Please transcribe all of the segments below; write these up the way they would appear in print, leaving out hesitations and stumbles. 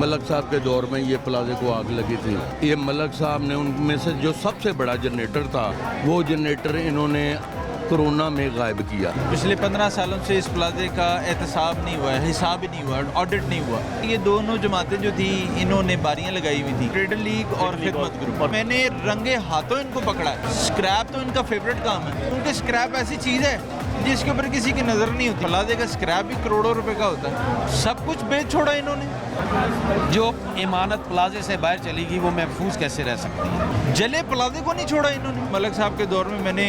मलक साहब के दौर में ये प्लाजे को आग लगी थी। ये मलक साहब ने उनमें से जो सबसे बड़ा जनरेटर था वो जनरेटर इन्होंने कोरोना में गायब किया। पिछले 15 सालों से इस प्लाजे का एहतसाब नहीं हुआ है, हिसाब ही नहीं हुआ, ऑडिट नहीं हुआ। ये दोनों जमातें जो थी इन्होंने बारियां लगाई हुई थी, ट्रेडर लीग और खिदमत ग्रुप। मैंने रंगे हाथों इनको पकड़ा है। स्क्रैप तो इनका फेवरेट काम है, क्योंकि स्क्रैप ऐसी चीज़ है जिसके ऊपर किसी की नज़र नहीं होती। प्लाजे का स्क्रैप भी करोड़ों रुपए का होता है, सब कुछ बेच छोड़ा इन्होंने। जो इमानत प्लाजे से बाहर चलेगी वो महफूज कैसे रह सकती है? जले प्लाजे को नहीं छोड़ा इन्होंने। मलक साहब के दौर में मैंने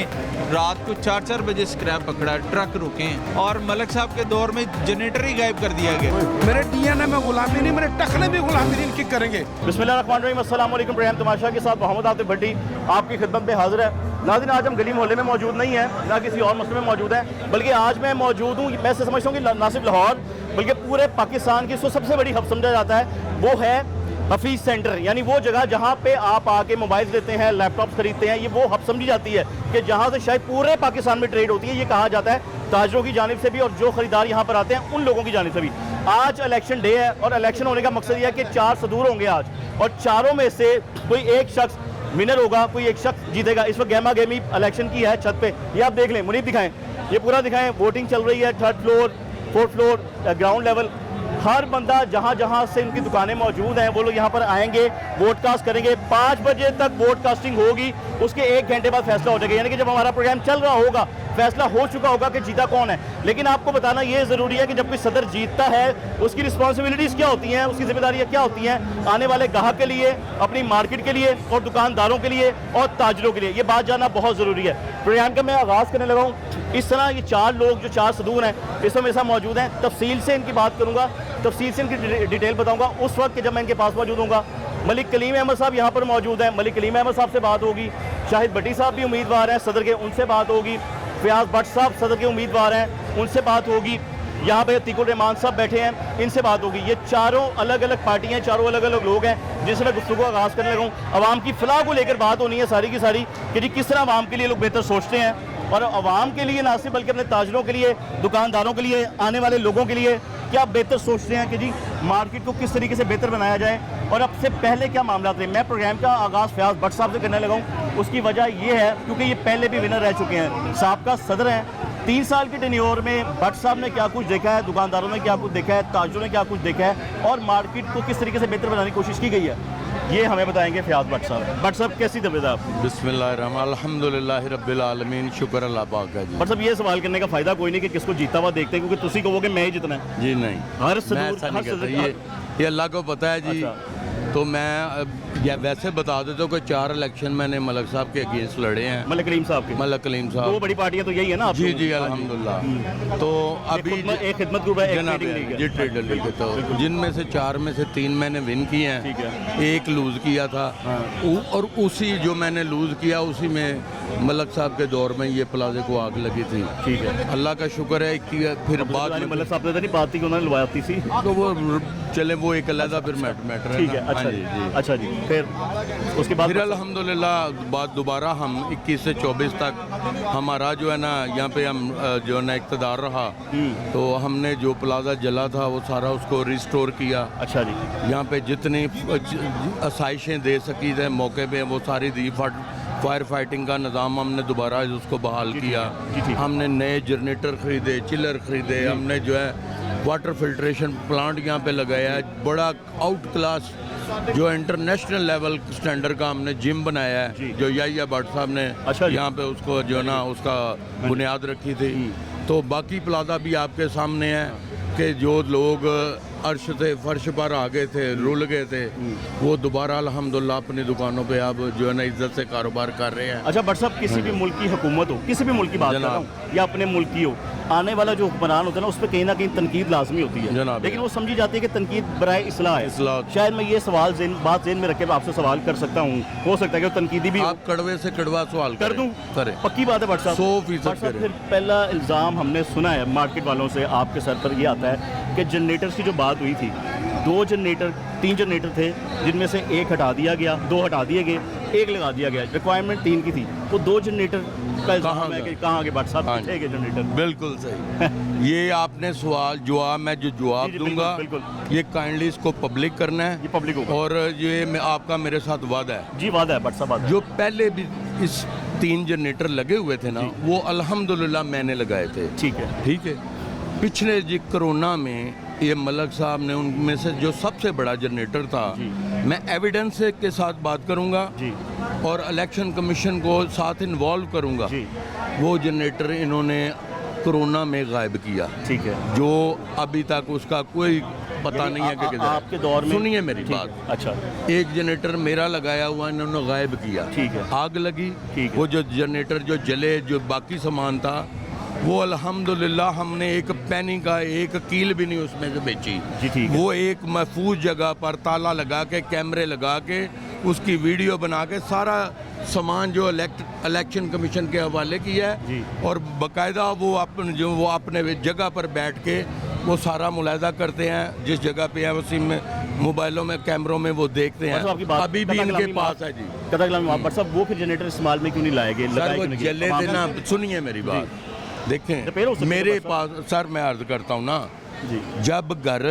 रात को 4-4 बजे स्क्रैप पकड़ा, ट्रक रुके, और मलक साहब के दौर में जनरेटर ही गायब कर दिया गया। मेरे डीएनए में गुलामी नहीं, मेरे टखने भी गुलामी नहीं इनकी करेंगे। बिस्मिल्लाहिर्रहमानिर्रहीम, अस्सलाम वालेकुम। प्रोग्राम तमाशा के साथ मोहम्मद आतिफ भट्टी आपकी खिदमत में हाजिर है। नाज़रीन, आज हम गली मोहल्ले में मौजूद नहीं है, ना किसी और मसले में मौजूद है, बल्कि आज मैं मौजूद हूँ, मैं से समझता हूँ कि ना सिर्फ लाहौर बल्कि पूरे पाकिस्तान की सबसे बड़ी हब समझा जाता है वो है हफीज़ सेंटर। यानी वो जगह जहाँ पे आप आके मोबाइल लेते हैं, लैपटॉप खरीदते हैं, ये वो हब समझी जाती है कि जहाँ से शायद पूरे पाकिस्तान में ट्रेड होती है। ये कहा जाता है ताजरों की जानिब से भी और जो खरीदार यहाँ पर आते हैं उन लोगों की जानिब से भी। आज इलेक्शन डे है और इलेक्शन होने का मकसद यह है कि 4 सदूर होंगे आज, और चारों में से कोई एक शख्स विनर होगा, कोई एक शख्स जीतेगा। इस वक्त गहमा गहमी इलेक्शन की है छत पे, ये आप देख लें। मुनीब दिखाएं, ये पूरा दिखाएं। वोटिंग चल रही है, 3rd floor 4th floor ground level. हर बंदा जहां जहां से उनकी दुकानें मौजूद हैं वो लोग यहाँ पर आएंगे, वोट कास्ट करेंगे। 5 बजे तक वोट कास्टिंग होगी, उसके 1 घंटे बाद फैसला हो जाएगा। यानी कि जब हमारा प्रोग्राम चल रहा होगा फैसला हो चुका होगा कि जीता कौन है। लेकिन आपको बताना ये ज़रूरी है कि जब कोई सदर जीतता है उसकी रिस्पॉन्सिबिलिटीज़ क्या होती हैं, उसकी जिम्मेदारियाँ क्या होती हैं आने वाले गाहक के लिए, अपनी मार्केट के लिए और दुकानदारों के लिए और ताजरों के लिए। ये बात जानना बहुत ज़रूरी है। प्रोग्राम का मैं आगाज़ करने लगा हूँ। इस तरह ये 4 लोग जो 4 सदूर हैं इस मेरे साथ मौजूद हैं। तफसील से इनकी बात करूँगा, तफसील से इनकी डिटेल बताऊँगा उस वक्त जब मैं इनके पास मौजूद हूँगा। मलिक कलीम अहमद साहब यहाँ पर मौजूद हैं, मलिक कलीम अहमद साहब से बात होगी। शाहिद भट्टी साहब भी उम्मीदवार हैं सदर के, उनसे बात होगी। फयाज भट्ट साहब सदर के उम्मीदवार हैं, उनसे बात होगी। यहाँ पे अतीकुर रहमान साहब बैठे हैं, इनसे बात होगी। ये चारों अलग अलग पार्टियाँ, चारों अलग अलग लोग हैं जिनसे मैं गुफ्तगू आगाज़ करने लगा हूँ। अवाम की फलाह को लेकर बात होनी है सारी की सारी, कि जी किस तरह अवाम के लिए लोग बेहतर सोचते हैं, और अवाम के लिए ना सिर्फ बल्कि अपने ताजरों के लिए, दुकानदारों के लिए, आने वाले लोगों के लिए क्या बेहतर सोचते हैं कि जी मार्केट को किस तरीके से बेहतर बनाया जाए और अब से पहले क्या मामला थे। मैं प्रोग्राम का आगाज़ फयाज भट्ट साहब से करने लगा हूँ। उसकी वजह ये है क्योंकि ये पहले भी विनर रह चुके हैं, साबका सदर हैं। 3 साल के टेन्योर में भट्ट साहब ने क्या कुछ देखा है, दुकानदारों ने क्या कुछ देखा है, ताजरों ने क्या कुछ देखा है और मार्केट को किस तरीके से बेहतर बनाने की कोशिश की गई है, ये हमें बताएंगे फयाज भट्ट साहब। भट्ट साहब कैसी तबीयत है आपकी? बिस्मिल्लाहिर्रहमानिर्रहीम, अल्हम्दुलिल्लाहि रब्बिल आलमीन, शुक्र अल्लाह पाक का जी। भट्ट साहब, ये सवाल करने का फायदा कोई नहीं कि किसको जीता हुआ देखते हैं, क्योंकि तुसी कहोगे मैं ही जितना है। जी नहीं, हर मैं ऐसा नहीं कहता, ये अल्लाह को पता है जी। तो मैं या वैसे बता देता हूँ कि 4 इलेक्शन मैंने मलक साहब के अगेंस्ट लड़े हैं। मलिक कलीम साहब के? मलक कलीम साहब, वो बड़ी पार्टियां तो यही है ना आप? जी जी अल्हम्दुलिल्लाह। तो अभी एक खिदमत ग्रुप है, एक ट्रेडिंग लीग है जी, ट्रेडर लीग है। तो जिनमें से 4 में से 3 मैंने विन किए हैं, ठीक है। 1 लूज़ किया था, और उसी जो मैंने लूज़ किया उसी में मलक साहब के दौर में ये प्लाजे को आग लगी थी। ठीक है, अल्लाह का शुक्र है कि फिर बाद में मलक साहब ने नहीं बात थी कि उन्होंने लवाती थी, तो वो चले, वो एक अलग फिर मैटर है। ठीक है, अच्छा जी, अच्छा जी। फिर उसके बाद फिर अल्हम्दुलिल्लाह बात दोबारा हम 21 से 24 तक हमारा जो है ना यहाँ पे हम जो है ना इक़्तिदार रहा, तो हमने जो प्लाजा जला था वो सारा उसको रिस्टोर किया। अच्छा जी। यहाँ पे जितनी आसाइशें दे सकी थे मौके पे वो सारी दी। फायर फाइटिंग का निज़ाम हमने दोबारा उसको बहाल किया। हमने नए जनरेटर ख़रीदे, चिलर ख़रीदे, हमने जो है वाटर फिल्ट्रेशन प्लांट यहाँ पे लगाया है। बड़ा आउट क्लास जो इंटरनेशनल लेवल स्टैंडर्ड का हमने जिम बनाया है, जो याहिया भट्ट साहब ने यहाँ पे उसको जो ना उसका बुनियाद रखी थी। तो बाकी प्लाजा भी आपके सामने है कि जो लोग अर्श से फर्श पर आ गए थे, रुल गए थे, वो दोबारा अल्हम्दुलिल्लाह अपनी दुकानों पे अब जो है ना इज्जत से कारोबार कर रहे हैं। अच्छा भट्ट साहब, किसी भी मुल्क की हुकूमत हो, किसी भी मुल्क की बात कर रहा हूँ, या अपने मुल्क की हो, आने वाला जो हुक्मरान होता है ना उस पर कहीं ना कहीं तनकीद लाजमी होती है, लेकिन वो समझी जाती है कि तनकीद बराए इस्लाह है। शायद मैं ये सवाल बात ज़हन में रख के आपसे सवाल कर सकता हूँ, हो सकता है कि वो तनकीदी भी। आप कड़वे से कड़वा सवाल कर दूँ? करें, पक्की बात है भट्ट साहब, 100%। फिर पहला इल्ज़ाम हमने सुना है मार्केट वालों से आपके सर पर ये आता है कि जनरेटर्स की जो बात हुई थी, 2 जनरेटर 3 जनरेटर थे जिनमें से 1 हटा दिया गया, 2 हटा दिए गए, 1 लगा दिया गया। रिक्वायरमेंट 3 की थी, वो 2 जनरेटर का इल्ज़ाम है कि कहाँ गए भट्ट साहब, कितने गए जनरेटर? बिल्कुल सही। ये आपने सवाल जवाब मैं जो जवाब जी, दूंगा बिल्कुल, ये काइंडली इसको पब्लिक करना है, ये पब्लिक होगा। और ये आपका मेरे साथ वादा है। जी वादा है बट साहब वादा है। जो पहले भी इस 3 जनरेटर लगे हुए थे ना, वो अल्हम्दुलिल्लाह मैंने लगाए थे। ठीक है। ठीक है। पिछले जी कोरोना में ये मलक साहब ने उनमें से जो सबसे बड़ा जनरेटर था, मैं एविडेंस के साथ बात करूंगा जी। और इलेक्शन कमीशन को साथ इन्वॉल्व करूंगा। जी। वो जनरेटर इन्होंने कोरोना में गायब किया, ठीक है। जो अभी तक उसका कोई पता नहीं है कि किधर है। आपके दौर में सुनिए मेरी ठीक बात। है, अच्छा एक जनरेटर मेरा लगाया हुआ इन्होंने गायब किया, ठीक है। आग लगी, ठीक है। वो जो जनरेटर जो जले, जो बाकी सामान था, वो अल्हम्दुलिल्लाह हमने एक पैनी का एक कील भी नहीं उसमें से बेची। जी, ठीक है। वो एक महफूज जगह पर ताला लगा के, कैमरे लगा के, उसकी वीडियो बना के सारा सामान जो इलेक्शन कमीशन के हवाले किया जी। है, और बाकायदा वो अपने जगह पर बैठ के वो सारा मुलाहिदा करते हैं, जिस जगह पे है उसी में मोबाइलों में, कैमरों में वो देखते हैं। मतलब आपकी बात अभी भी इनके पास है जी। कदर बट साहब वो फिर जनरेटर इस्तेमाल में क्यों नहीं लाए गए? सर लगाए वो क्यों नहीं गए? जले थे ना, सुनिए मेरी बात, रिपेयर हो सकती देखें है मेरे बस, पास सर मैं अर्ज करता हूँ ना, जी। जब घर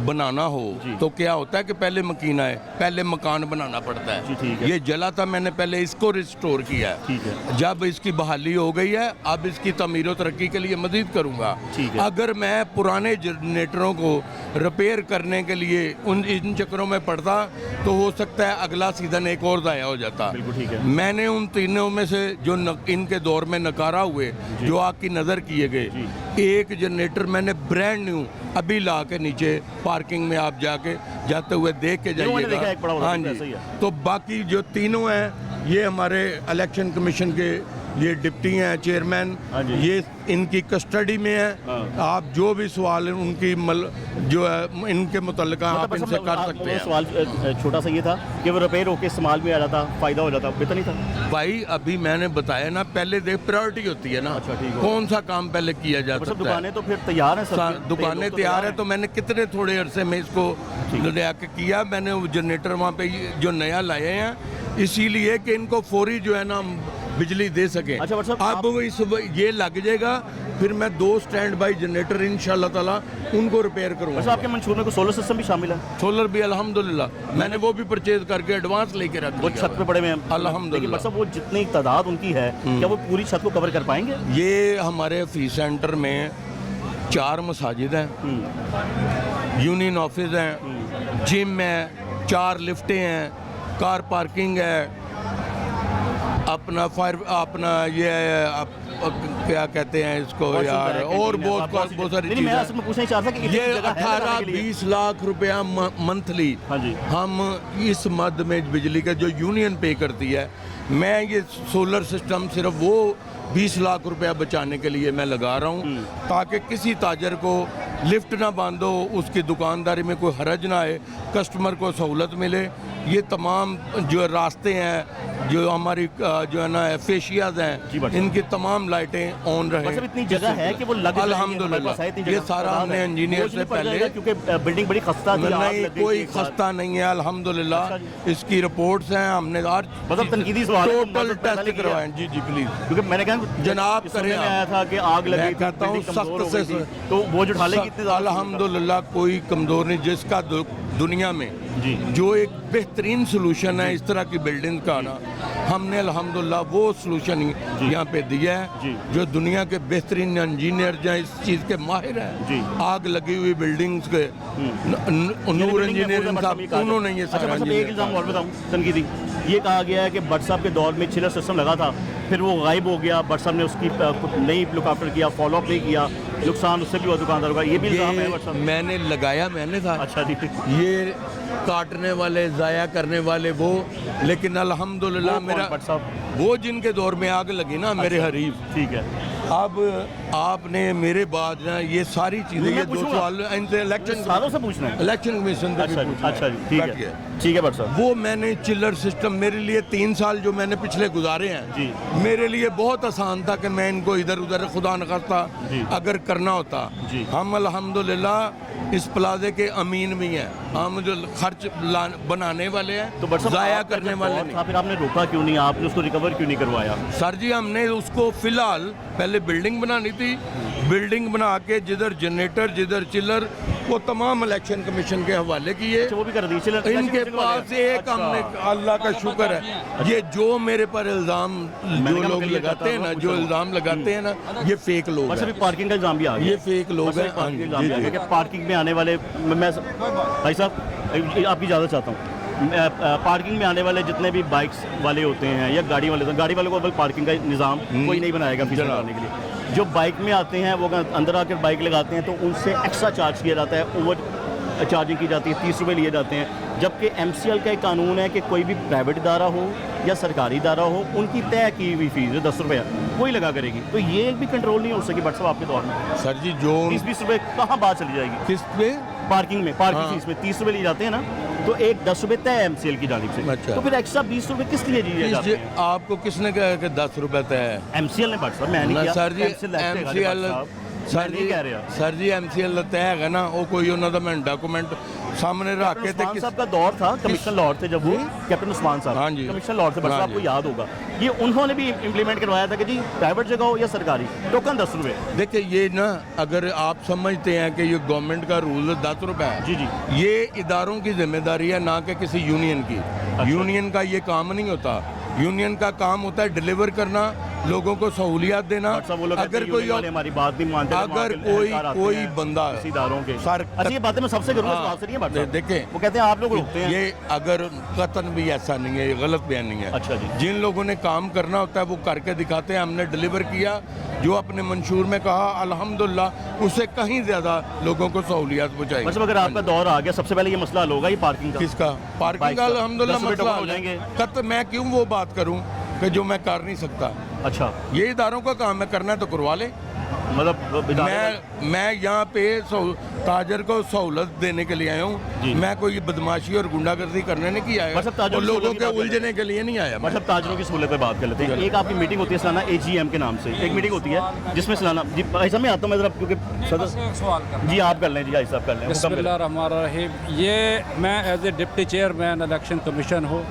बनाना हो जी। तो क्या होता है कि पहले मकीना है, पहले मकान बनाना पड़ता जी, है। ठीक है। ये जला था, मैंने पहले इसको रिस्टोर किया है। ठीक है। जब इसकी बहाली हो गई है, अब इसकी तमीर तरक्की के लिए मजीद करूंगा। ठीक है। अगर मैं पुराने जनरेटरों को रिपेयर करने के लिए इन चक्करों में पड़ता तो हो सकता है अगला सीजन एक और ज़ाया हो जाता। बिल्कुल ठीक है। मैंने उन तीनों में से जो इनके दौर में नकारा हुए, जो आग की नज़र किए गए, एक जनरेटर मैंने ब्रांड न्यू अभी ला के नीचे पार्किंग में आप जाते हुए देख के मैंने देखा एक बड़ा जाइएगा। वाला, हाँ ऐसा ही जी। है। तो बाकी जो तीनों हैं ये हमारे इलेक्शन कमीशन के ये डिप्टी हैं चेयरमैन, हाँ जी। ये इनकी कस्टडी में है। हाँ। आप जो भी सवाल है उनकी जो है इनके मुतल्लिक आप मतलब इनसे कर सकते मेरा हैं। सवाल छोटा सा ये था कि वो रिपेयर होकर इस्तेमाल में आ जाता, फायदा हो जाता, बेहतर नहीं था? भाई अभी मैंने बताया ना, पहले देख प्रायोरिटी होती है ना, अच्छा, ठीक है। कौन सा काम पहले किया जा मतलब सकता है। दुकानें तो फिर तैयार हैं सब, दुकानें तैयार है, तो मैंने कितने थोड़े अरसे में इसको ले आके किया। मैंने वो जनरेटर वहाँ पे जो नया लाए हैं, इसीलिए कि इनको फौरी जो है ना बिजली दे सके। अच्छा, मतलब अब वो इस ये लग जाएगा, फिर मैं 2 स्टैंड बाई जनरेटर इंशाल्लाह ताला उनको रिपेयर करूँगा। अच्छा, आपके मंशूर में कोई सोलर सिस्टम भी शामिल है? सोलर भी अल्हम्दुलिल्लाह मैंने वो भी परचेज करके एडवांस लेके रख वो लिया छत पे पड़े हुए हैं अल्हम्दुलिल्लाह। लेकिन मतलब वो जितनी तादाद उनकी है, क्या वो पूरी छत को कवर कर पाएंगे? ये हमारे फी सेंटर में 4 मसाजिद हैं, यूनियन ऑफिस हैं, जिम है, 4 लिफ्टें हैं, कार पार्किंग है, अपना ये क्या कहते हैं इसको यार, और बहुत सारी नहीं, मैं असल में पूछना ही चाहता था कि ये इतनी जगह है लगाने के लिए। 18-20 लाख रुपया मंथली हाँ जी। हम इस मद में बिजली का जो यूनियन पे करती है, मैं ये सोलर सिस्टम सिर्फ वो 20 लाख रुपया बचाने के लिए मैं लगा रहा हूँ, ताकि किसी ताजर को लिफ्ट ना बांधो, उसकी दुकानदारी में कोई हरज ना आए, कस्टमर को सहूलत मिले। ये तमाम जो रास्ते हैं, जो हमारी जो है ना फेशियाज जी, हैं, बस। इनकी तमाम लाइटें ऑन रहे। मतलब इतनी जगह है कि वो लग अल्हम्दुलिल्लाह ये सारा हमने इंजीनियर से पहले, क्योंकि बिल्डिंग बड़ी खस्ता थी, आग नहीं लग गई कोई थी एक साथ। खस्ता नहीं है अल्हम्दुलिल्लाह। अच्छा इसकी रिपोर्ट्स हैं, हमने आज मतलब तनकीदी सवाल है, टोटल मतलब पहले टेस्ट किया। करवाएं। जी जी प्लीज। क्योंकि मैंने कहा जनाब कि सुनने करें में आप। आया था कि आग लगी मैं थी, कहता हूँ बिल्डिंग कमज़ोर हो सख्त गई से थी, तो वो जो उठालेगी इतनी ज़्यादा अल्हम्दुलिल्लाह कोई कमज़ोर नहीं, जिसका दुनिया में जी। जो एक बेहतरीन सोल्यूशन है इस तरह की बिल्डिंग का ना, हमने अल्हम्दुलिल्लाह वो सोल्यूशन यहाँ पे दिया जी। है। जो दुनिया के बेहतरीन इंजीनियर जो इस चीज़ के माहिर जी। हैं, आग लगी हुई बिल्डिंग्स के नूर इंजीनियरिंग साहब, उन्होंने ये अच्छा, सारा मतलब एक engineer इल्ज़ाम और बताऊँ तनकीदी, ये कहा गया है कि भट्ट साहब के दौर में चिलर सिस्टम लगा था, फिर वो गायब हो गया, भट्ट साहब ने उसकी नहीं लुक आफ्टर किया, फॉलो अप नहीं किया, नुकसान उससे भी हुआ दुकानदार का, ये भी इल्ज़ाम है भट्ट साहब? मैंने लगाया, मैंने था। अच्छा जी। ये काटने वाले, ज़ाया करने वाले वो, लेकिन अल्हम्दुलिल्लाह वो कौन मेरा भट्ट साहब? वो जिनके दौर में आग लगी ना, मेरे हरीफ। ठीक है। अब आपने मेरे बाद ना ये सारी चीज़ें, मैं ये 2 पूछूंगा। सवाल इनसे सालों से पूछना है। इलेक्शन कमीशन से भी अच्छा जी, पूछना है। अच्छा जी, ठीक बैठिए। है, ठीक है भट्ट साहब। वो मैंने चिल्लर सिस्टम, मेरे लिए 3 साल जो मैंने पिछले गुजारे हैं, जी। मेरे लिए बहुत आसान था कि मैं इनको इधर उधर खुदा न खास्ता जी। अगर करना होता। जी। हम अल्हम्दुलिल्लाह इस प्लाजे के अमीन भी हैं, हम जो खर्च बनाने वाले हैं, तो भट्ट साहब ज़ाया आपका करने जब वाले दौर नहीं। था, फिर आपने रोका क्यों नहीं, आपने उसको रिकवर क्यों नहीं करवाया? सर जी हमने उसको फिलहाल पहले बिल्डिंग बनानी थी, बिल्डिंग बना के जिधर जनरेटर जिधर चिल्लर वो तमाम इलेक्शन कमीशन के हवाले किए। वो भी कर दी चिल्लर इनके पास एक हमने अल्लाह का शुक्र है ये जो मेरे पर इल्ज़ाम जो लोग लगाते हैं ना जो इल्ज़ाम लगाते हैं ना ये फेक लोग बस हैं। अभी पार्किंग का इल्जाम भी आ गया। ये फेक लोग हैं। हाँ जी, जी। पार्किंग में आने वाले मैं भाई साहब आपकी इजाज़त चाहता हूँ। पार्किंग में आने वाले जितने भी बाइक्स वाले होते हैं या गाड़ी वाले को पार्किंग का निज़ाम कोई नहीं बनाएगा फीस लगाने के लिए। जो बाइक में आते हैं वो अंदर आकर बाइक लगाते हैं तो उनसे एक्स्ट्रा चार्ज किया जाता है, ओवर चार्जिंग की जाती है, 30 रुपये लिए जाते हैं। जबकि MCL का एक कानून है कि कोई भी प्राइवेट इदारा हो या सरकारी इदारा हो उनकी तय की हुई फीस है 10 रुपये वही लगा करेगी। तो ये भी कंट्रोल नहीं हो सकेगी बट साहब आपके दौर में। सर जी जो 30-20 रुपये कहाँ बात चली जाएगी किस पे पार्किंग में फीस में 30 रुपये लिए जाते हैं ना तो एक 10 रुपये तय है MCL की जानिब से। अच्छा। तो फिर एक्स्ट्रा 20 रुपये किस लिए दिए जाते हैं? आपको किसने कहा कि 10 रुपए तय है? MCL ने बट साहब मैं नहीं किया। सर जी MCL सर जी MCL तय है ना वो कोई उन्होंने मैं डॉक्यूमेंट सामने रख के उस्मान साहब का दौर था, कमिश्नर लॉर्ड थे जब वो कैप्टन उस्मान साहब। हाँ जी। कमिश्नर लॉर्ड थे, बस हाँ आपको जी। याद होगा ये उन्होंने भी इम्प्लीमेंट करवाया था कि जी प्राइवेट जगह हो या सरकारी टोकन 10 रुपये। देखिए ये ना अगर आप समझते हैं कि ये गवर्नमेंट का रूल 10 रुपए है जी जी ये इदारों की जिम्मेदारी है ना कि किसी यूनियन की। यूनियन का ये काम नहीं होता। यूनियन का काम होता है डिलीवर करना, लोगों को सहूलियत देना। अगर कोई हमारी बात नहीं मानते, अगर कोई बंदा इदारों के सर अच्छा ये बातें मैं सबसे करूँगा सवाल से नहीं है देखें वो कहते हैं आप लोग रोकते हैं। ये अगर कतन भी ऐसा नहीं है, ये गलत बयानी है। अच्छा जी। जिन लोगों ने काम करना होता है वो करके दिखाते हैं। हमने डिलीवर किया जो अपने मंशूर में कहा अल्हम्दुलिल्लाह उससे कहीं ज़्यादा लोगों को सहूलियत पहुँचाई। मतलब अगर आपका दौर आ गया सबसे पहले ये मसला हल होगा ये पार्किंग का। किसका? पार्किंग का अल्हम्दुलिल्लाह 10 रुपये मसला हो जाएंगे। कत मैं क्यों वो बात करूं कि जो मैं कर नहीं सकता। अच्छा ये इदारों का काम है, करना है तो करवा ले। मतलब मैं यहाँ पे ताजर को सहूलत देने के लिए आया हूँ। मैं कोई बदमाशी और गुंडागर्दी करने नहीं किया है और लोगों के उलझने के लिए नहीं आया। मतलब ताजरों की सहूलत पे बात कर लेते हैं। एक आपकी मीटिंग होती है सालाना AGM के नाम से एक मीटिंग होती है जिसमें सालाना जी ऐसा मैं आता हूँ मैं जरा क्योंकि सदस्य जी आप कर लें जी भाई साहब कर लें। बिस्मिल्लाहिर्रहमानिर्रहीम। ये मैं as a deputy chairman election commission हूँ।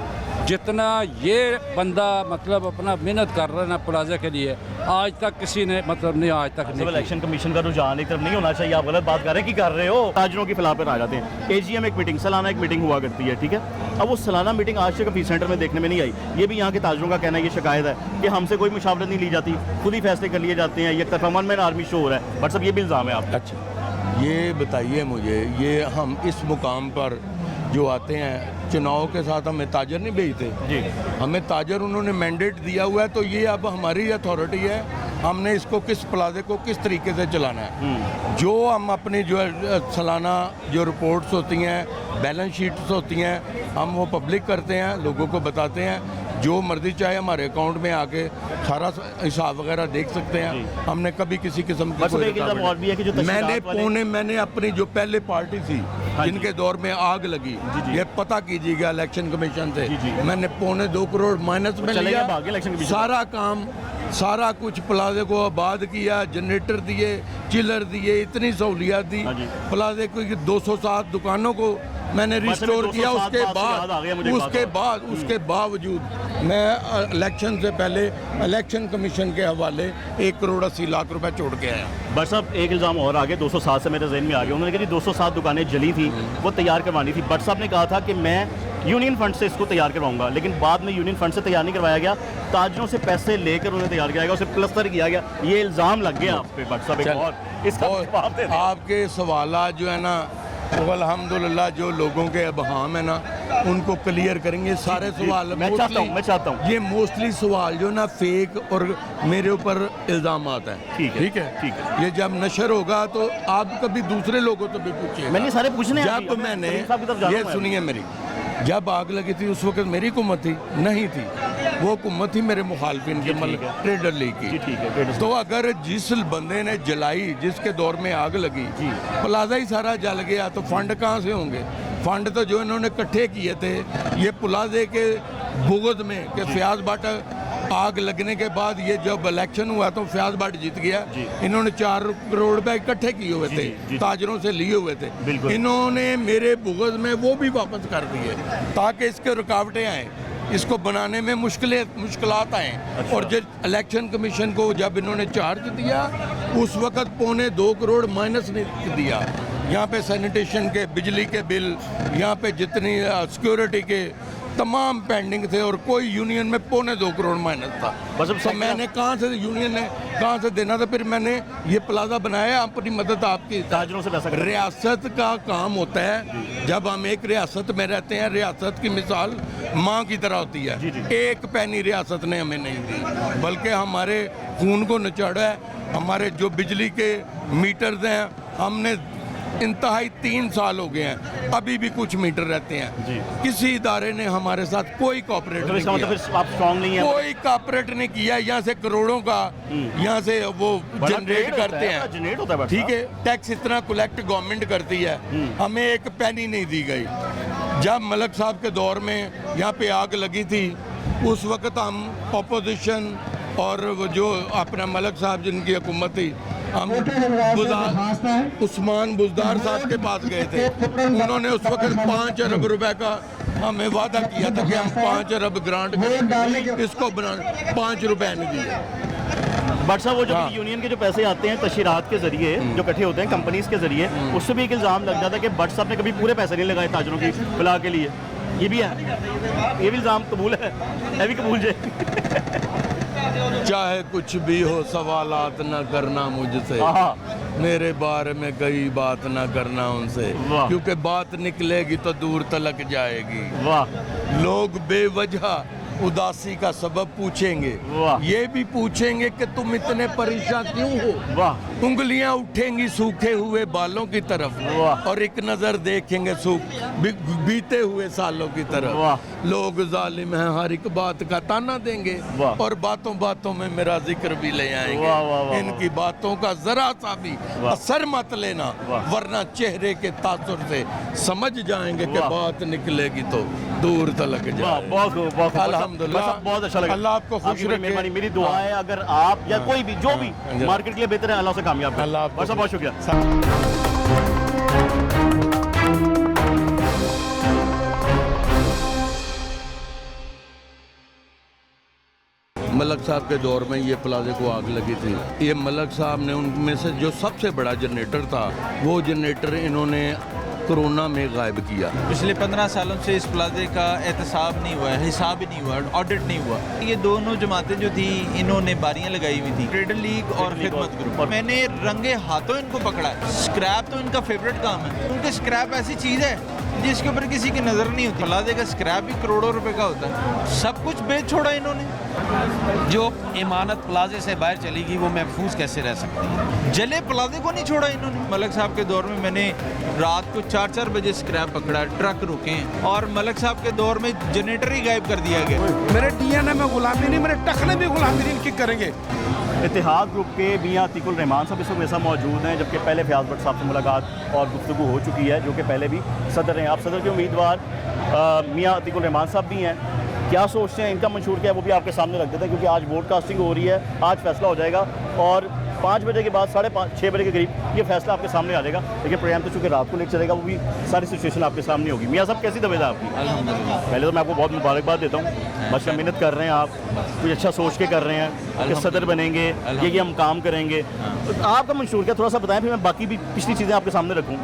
जितना ये बंदा मतलब अपना मेहनत कर रहा है ना प्लाजा के लिए आज तक किसी ने मतलब नहीं आज तक नहीं। इलेक्शन कमीशन का रुझान एक तरफ नहीं होना चाहिए। आप गलत बात कर रहे हैं कि कर रहे हो। ताजरों के खिलाफ पर आ जाते हैं। AGM एक मीटिंग सालाना एक मीटिंग हुआ करती है ठीक है। अब वो सालाना मीटिंग आज तक फीस सेंटर में देखने में नहीं आई। ये भी यहाँ के ताजरों का कहना है ये शिकायत है कि हमसे कोई मुशावरत नहीं ली जाती, खुद ही फैसले कर लिए जाते हैं। ये तरफा वन मैन आर्मी शो हो रहा है बट सब ये भी इल्ज़ाम है आप। अच्छा ये बताइए मुझे ये हम इस मुकाम पर जो आते हैं चुनाव के साथ हमें ताजर नहीं भेजते जी। हमें ताजर उन्होंने मैंडेट दिया हुआ है तो ये अब हमारी अथॉरिटी है। हमने इसको किस प्लाजे को किस तरीके से चलाना है। जो हम अपनी जो सालाना जो रिपोर्ट्स होती हैं बैलेंस शीट्स होती हैं हम वो पब्लिक करते हैं, लोगों को बताते हैं। जो मर्जी चाहे हमारे अकाउंट में आके सारा हिसाब वगैरह देख सकते हैं। हमने कभी किसी किस्म की मैंने अपनी जो पहले पार्टी थी जिनके दौर में आग लगी ये पता कीजिएगा इलेक्शन कमीशन से मैंने 2.25 करोड़ माइनस में लिया। सारा काम सारा कुछ प्लाजे को आबाद किया, जनरेटर दिए, चिलर दिए, इतनी सहूलियत दी। प्लाजे को 207 दुकानों को मैंने रिस्टोर किया। उसके बावजूद मैं इलेक्शन से पहले इलेक्शन कमीशन के हवाले 1 करोड़ 80 लाख रुपए छोड़ के आया। बस अब एक इल्ज़ाम और आ गया 207 से मेरे जहन में आ गया। उन्होंने कहा 207 दुकानें जली थी वो तैयार करवानी थी। बट साहब ने कहा था कि मैं यूनियन फंड से इसको तैयार करवाऊंगा लेकिन बाद में यूनियन फंड से तैयार नहीं करवाया गया। ताजरों से पैसे लेकर उन्हें तैयार किया गया, उसे प्लस्तर किया गया। ये इल्ज़ाम लग गया आप पे बट साहब। एक और इसका जवाब दें। आपके सवाल जो है ना वो अल्हम्दुलिल्लाह जो लोगों के अबहाम है ना उनको क्लियर करेंगे सारे सवाल। मैं चाहता हूँ ये मोस्टली सवाल जो ना फेक और मेरे ऊपर इल्ज़ामात हैं। ठीक है। ये जब नशर होगा तो आप कभी दूसरे लोगों से भी पूछिए। मैंने सारे पूछने जब मैंने ये सुनिए मेरी जब आग लगी थी उस वक्त मेरी हुकूमत थी नहीं थी वो हुकूमत थी मेरे मुखालफिन की मतलब ट्रेडर लीग की। तो अगर जिस बंदे ने जलाई जिसके दौर में आग लगी प्लाजा ही सारा जल गया तो फंड कहाँ से होंगे? फंड तो जो इन्होंने इकट्ठे किए थे ये प्लाजे के बुगद में कि फयाज भट्ट आग लगने के बाद ये जब इलेक्शन हुआ तो फयाज भट्ट जीत गया। इन्होंने 4 करोड़ रुपए इकट्ठे किए हुए थे ताजरों से लिए हुए थे। इन्होंने मेरे बुगज में वो भी वापस कर दिए ताकि इसके रुकावटें आए, इसको बनाने में मुश्किलात आए। और जब इलेक्शन कमीशन को जब इन्होंने चार्ज दिया उस वक्त 1.25 करोड़ माइनस ने दिया। यहाँ पे सैनिटेशन के, बिजली के बिल, यहाँ पे जितनी सिक्योरिटी के तमाम पेंडिंग थे और कोई यूनियन में 1.25 करोड़ माइनस था। बस अब तो मैंने कहाँ से, यूनियन ने कहाँ से देना था? फिर मैंने ये प्लाजा बनाया, अपनी मदद आपकी। ताजरों से पैसा रियासत का काम होता है, जब हम एक रियासत में रहते हैं, रियासत की मिसाल माँ की तरह होती है। एक पैनी रियासत ने हमें नहीं दी, बल्कि हमारे खून को निचोड़ा है। हमारे जो बिजली के मीटर्स हैं, हमने इंतहाई 3 साल हो गए हैं, अभी भी कुछ मीटर रहते हैं। किसी इदारे ने हमारे साथ कोई कॉपरेट नहीं किया। मतलब आप स्ट्रॉन्ग नहीं है, कोई कॉपरेट नहीं किया। यहाँ से करोड़ों का यहाँ से वो जनरेट करते हैं, जनरेट होता है, ठीक है। टैक्स इतना कलेक्ट गवर्नमेंट करती है, हमें एक पैनी नहीं दी गई। जब मलक साहब के दौर में यहाँ पे आग लगी थी, उस वक्त हम अपोजिशन और वो जो अपना मलक साहब जिनकी हुकूमत थी, हम उस्मान बुजदार साहब के पास गए थे। उन्होंने उस वक्त 5 अरब रुपए का हमें वादा किया था कि हम 5 अरब ग्रांट करेंगे, इसको बना 5 रुपए नहीं दिए। बट साहब वो जो यूनियन के जो पैसे आते हैं तशहीरात के जरिए जो इकट्ठे होते हैं कंपनीज के जरिए, उससे भी एक इल्ज़ाम लग जाता है कि बट साहब ने कभी पूरे पैसे नहीं लगाए ताजरों की फलाह के लिए। ये भी है, ये भी इल्ज़ाम कबूल है भी कबूल जाए। चाहे कुछ भी हो, सवालात न करना मुझसे, मेरे बारे में कई बात न करना उनसे, क्योंकि बात निकलेगी तो दूर तलक जाएगी। वाह। लोग बेवजह उदासी का सबब पूछेंगे, ये भी पूछेंगे कि तुम इतने परेशान क्यों हो। वाह। उंगलियां उठेंगी सूखे हुए बालों की तरफ, और एक नजर देखेंगे बीते हुए सालों की तरफ। लोग जालिम हैं, हर एक बात का ताना देंगे और बातों बातों में मेरा जिक्र भी ले आएंगे। इनकी बातों का जरा सा भी असर मत लेना, वरना चेहरे के तासुर से समझ जाएंगे कि बात निकलेगी तो दूर तलक जाए। बहुत अल्हम्दुलिल्लाह, बहुत अच्छा लगा। अल्लाह आपको खुश रखे। मेरी दुआ है अगर आप या कोई भी जो भी मार्केट के लिए बेहतर है, अल्लाह से कामयाब करे। अल्लाह आपको बस बहुत शुक्रिया। मलक साहब के दौर में ये प्लाजे को आग लगी थी। ये मलक साहब ने उनमें से जो सबसे बड़ा जनरेटर था, वो जनरेटर इन्होंने कोरोना में गायब किया। पिछले 15 सालों से इस प्लाजे का एहतसाब नहीं हुआ है, हिसाब ही नहीं हुआ, ऑडिट नहीं हुआ। ये दोनों जमातें जो थी, इन्होंने बारियां लगाई हुई थी, ट्रेडर लीग और खिदमत ग्रुप। और मैंने रंगे हाथों इनको पकड़ा है। स्क्रैप तो इनका फेवरेट काम है, क्योंकि स्क्रैप ऐसी चीज़ है जिसके ऊपर किसी की नज़र नहीं होती। प्लाजे का स्क्रैप भी करोड़ों रुपए का होता है, सब कुछ बेच छोड़ा इन्होंने। जो इमानत प्लाजे से बाहर चलेगी वो महफूज कैसे रह सकती है? जले प्लाजे को नहीं छोड़ा इन्होंने। मलक साहब के दौर में मैंने रात को 4-4 बजे स्क्रैप पकड़ा, ट्रक रुके, और मलक साहब के दौर में जनरेटर ही गायब कर दिया गया। मेरे डीएनए में गुलामी नहीं, मेरे टखने भी गुलामी नहीं इनकी करेंगे। इत्तेहाद ग्रुप के मियां अतीकुल रहमान साहब इस वक्त मेरे साथ मौजूद हैं, जबकि पहले फयाज भट्ट साहब से मुलाकात और गुफ्तगू हो चुकी है, जो कि पहले भी सदर हैं। आप सदर के उम्मीदवार मियां अतीकुल रहमान साहब भी हैं। क्या सोचते हैं, इनका मंशूर क्या है, वो भी आपके सामने रख देते हैं, क्योंकि आज वोट कास्टिंग हो रही है, आज फैसला हो जाएगा और 5 बजे के बाद 5:30-6 बजे के करीब ये फैसला आपके सामने आ जाएगा। लेकिन प्रोग्राम तो चूँकि रात को लेकर चलेगा, वो भी सारी सिचुएशन आपके सामने होगी। मियां साहब कैसी तबीयत है आपकी? अल्हम्दुलिल्लाह। पहले तो मैं आपको बहुत मुबारकबाद देता हूँ, बस मेहनत कर रहे हैं आप, कुछ अच्छा सोच के कर रहे हैं कि सदर बनेंगे, ये हम काम करेंगे। तो आपका मंशूर क्या, थोड़ा सा बताएं, फिर मैं बाकी भी पिछली चीज़ें आपके सामने रखूँ।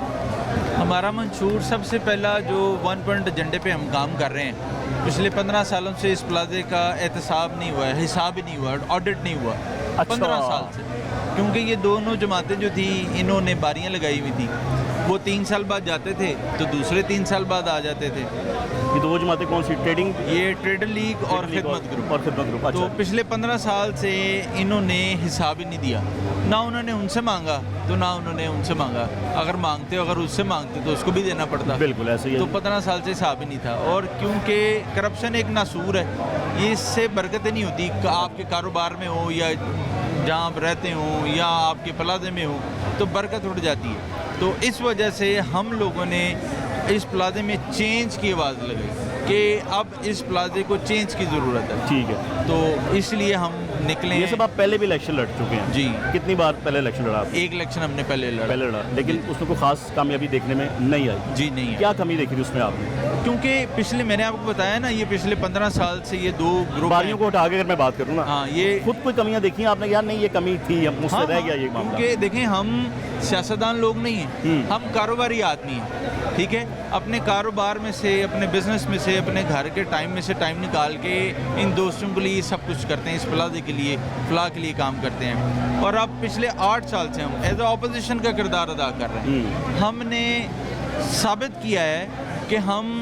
हमारा मंशूर सबसे पहला जो 1 पॉइंट एजेंडे पे हम काम कर रहे हैं, पिछले 15 सालों से इस प्लाजे का एहतसाब नहीं हुआ है, हिसाब ही नहीं हुआ, ऑडिट नहीं हुआ। 15 साल से, क्योंकि ये दोनों जमातें जो थी, इन्होंने बारियां लगाई हुई थी। वो 3 साल बाद जाते थे तो दूसरे 3 साल बाद आ जाते थे। ये दो जमातें कौन सी? ट्रेडिंग, ये ट्रेडर लीग और खिदमत ग्रुप। और खिदमत ग्रुप, अच्छा। तो पिछले 15 साल से इन्होंने हिसाब ही नहीं दिया, ना उन्होंने उनसे मांगा तो ना उन्होंने उनसे मांगा। अगर मांगते, अगर उससे मांगते तो उसको भी देना पड़ता। बिल्कुल ऐसे ही है। तो 15 साल से हिसाब ही नहीं था। और क्योंकि करप्शन एक नासूर है, ये इससे बरकतें नहीं होती, आपके कारोबार में हो या जहाँ आप रहते हो या आपके प्लाजे में हो, तो बरकत उठ जाती है। तो इस वजह से हम लोगों ने इस प्लाजे में चेंज की आवाज़ लगाई कि अब इस प्लाजे को चेंज की ज़रूरत है। ठीक है। तो इसलिए हम निकले ये हैं। सब आप पहले भी इलेक्शन लड़ चुके हैं जी। कितनी बार पहले इलेक्शन लड़ा आपने? एक इलेक्शन हमने पहले लड़ा। पहले लड़ा, लेकिन उसमें कोई खास कामयाबी देखने में नहीं आई। जी नहीं है, क्या कमी देखी थी उसमें आपने? क्योंकि पिछले मैंने आपको बताया ना, ये पिछले 15 साल से ये दो ग्रुप बारियों को हटा के अगर मैं बात करूँ ना, हाँ ये खुद कोई कमियां देखी हैं आपने? यार नहीं ये कमी थी, अब मुझसे रह गया ये मामला। क्योंकि देखें हम सियासतदान लोग नहीं हैं, हम कारोबारी आदमी हैं, ठीक है। अपने कारोबार में से, अपने बिजनेस में से, अपने घर के टाइम में से टाइम निकाल के इन दोस्तों के लिए सब कुछ करते हैं, इस प्लाजे के लिए, फलाह के लिए काम करते हैं। और अब पिछले 8 साल से हम एज ए ऑपोजिशन का किरदार अदा कर रहे हैं। हमने साबित किया है कि हम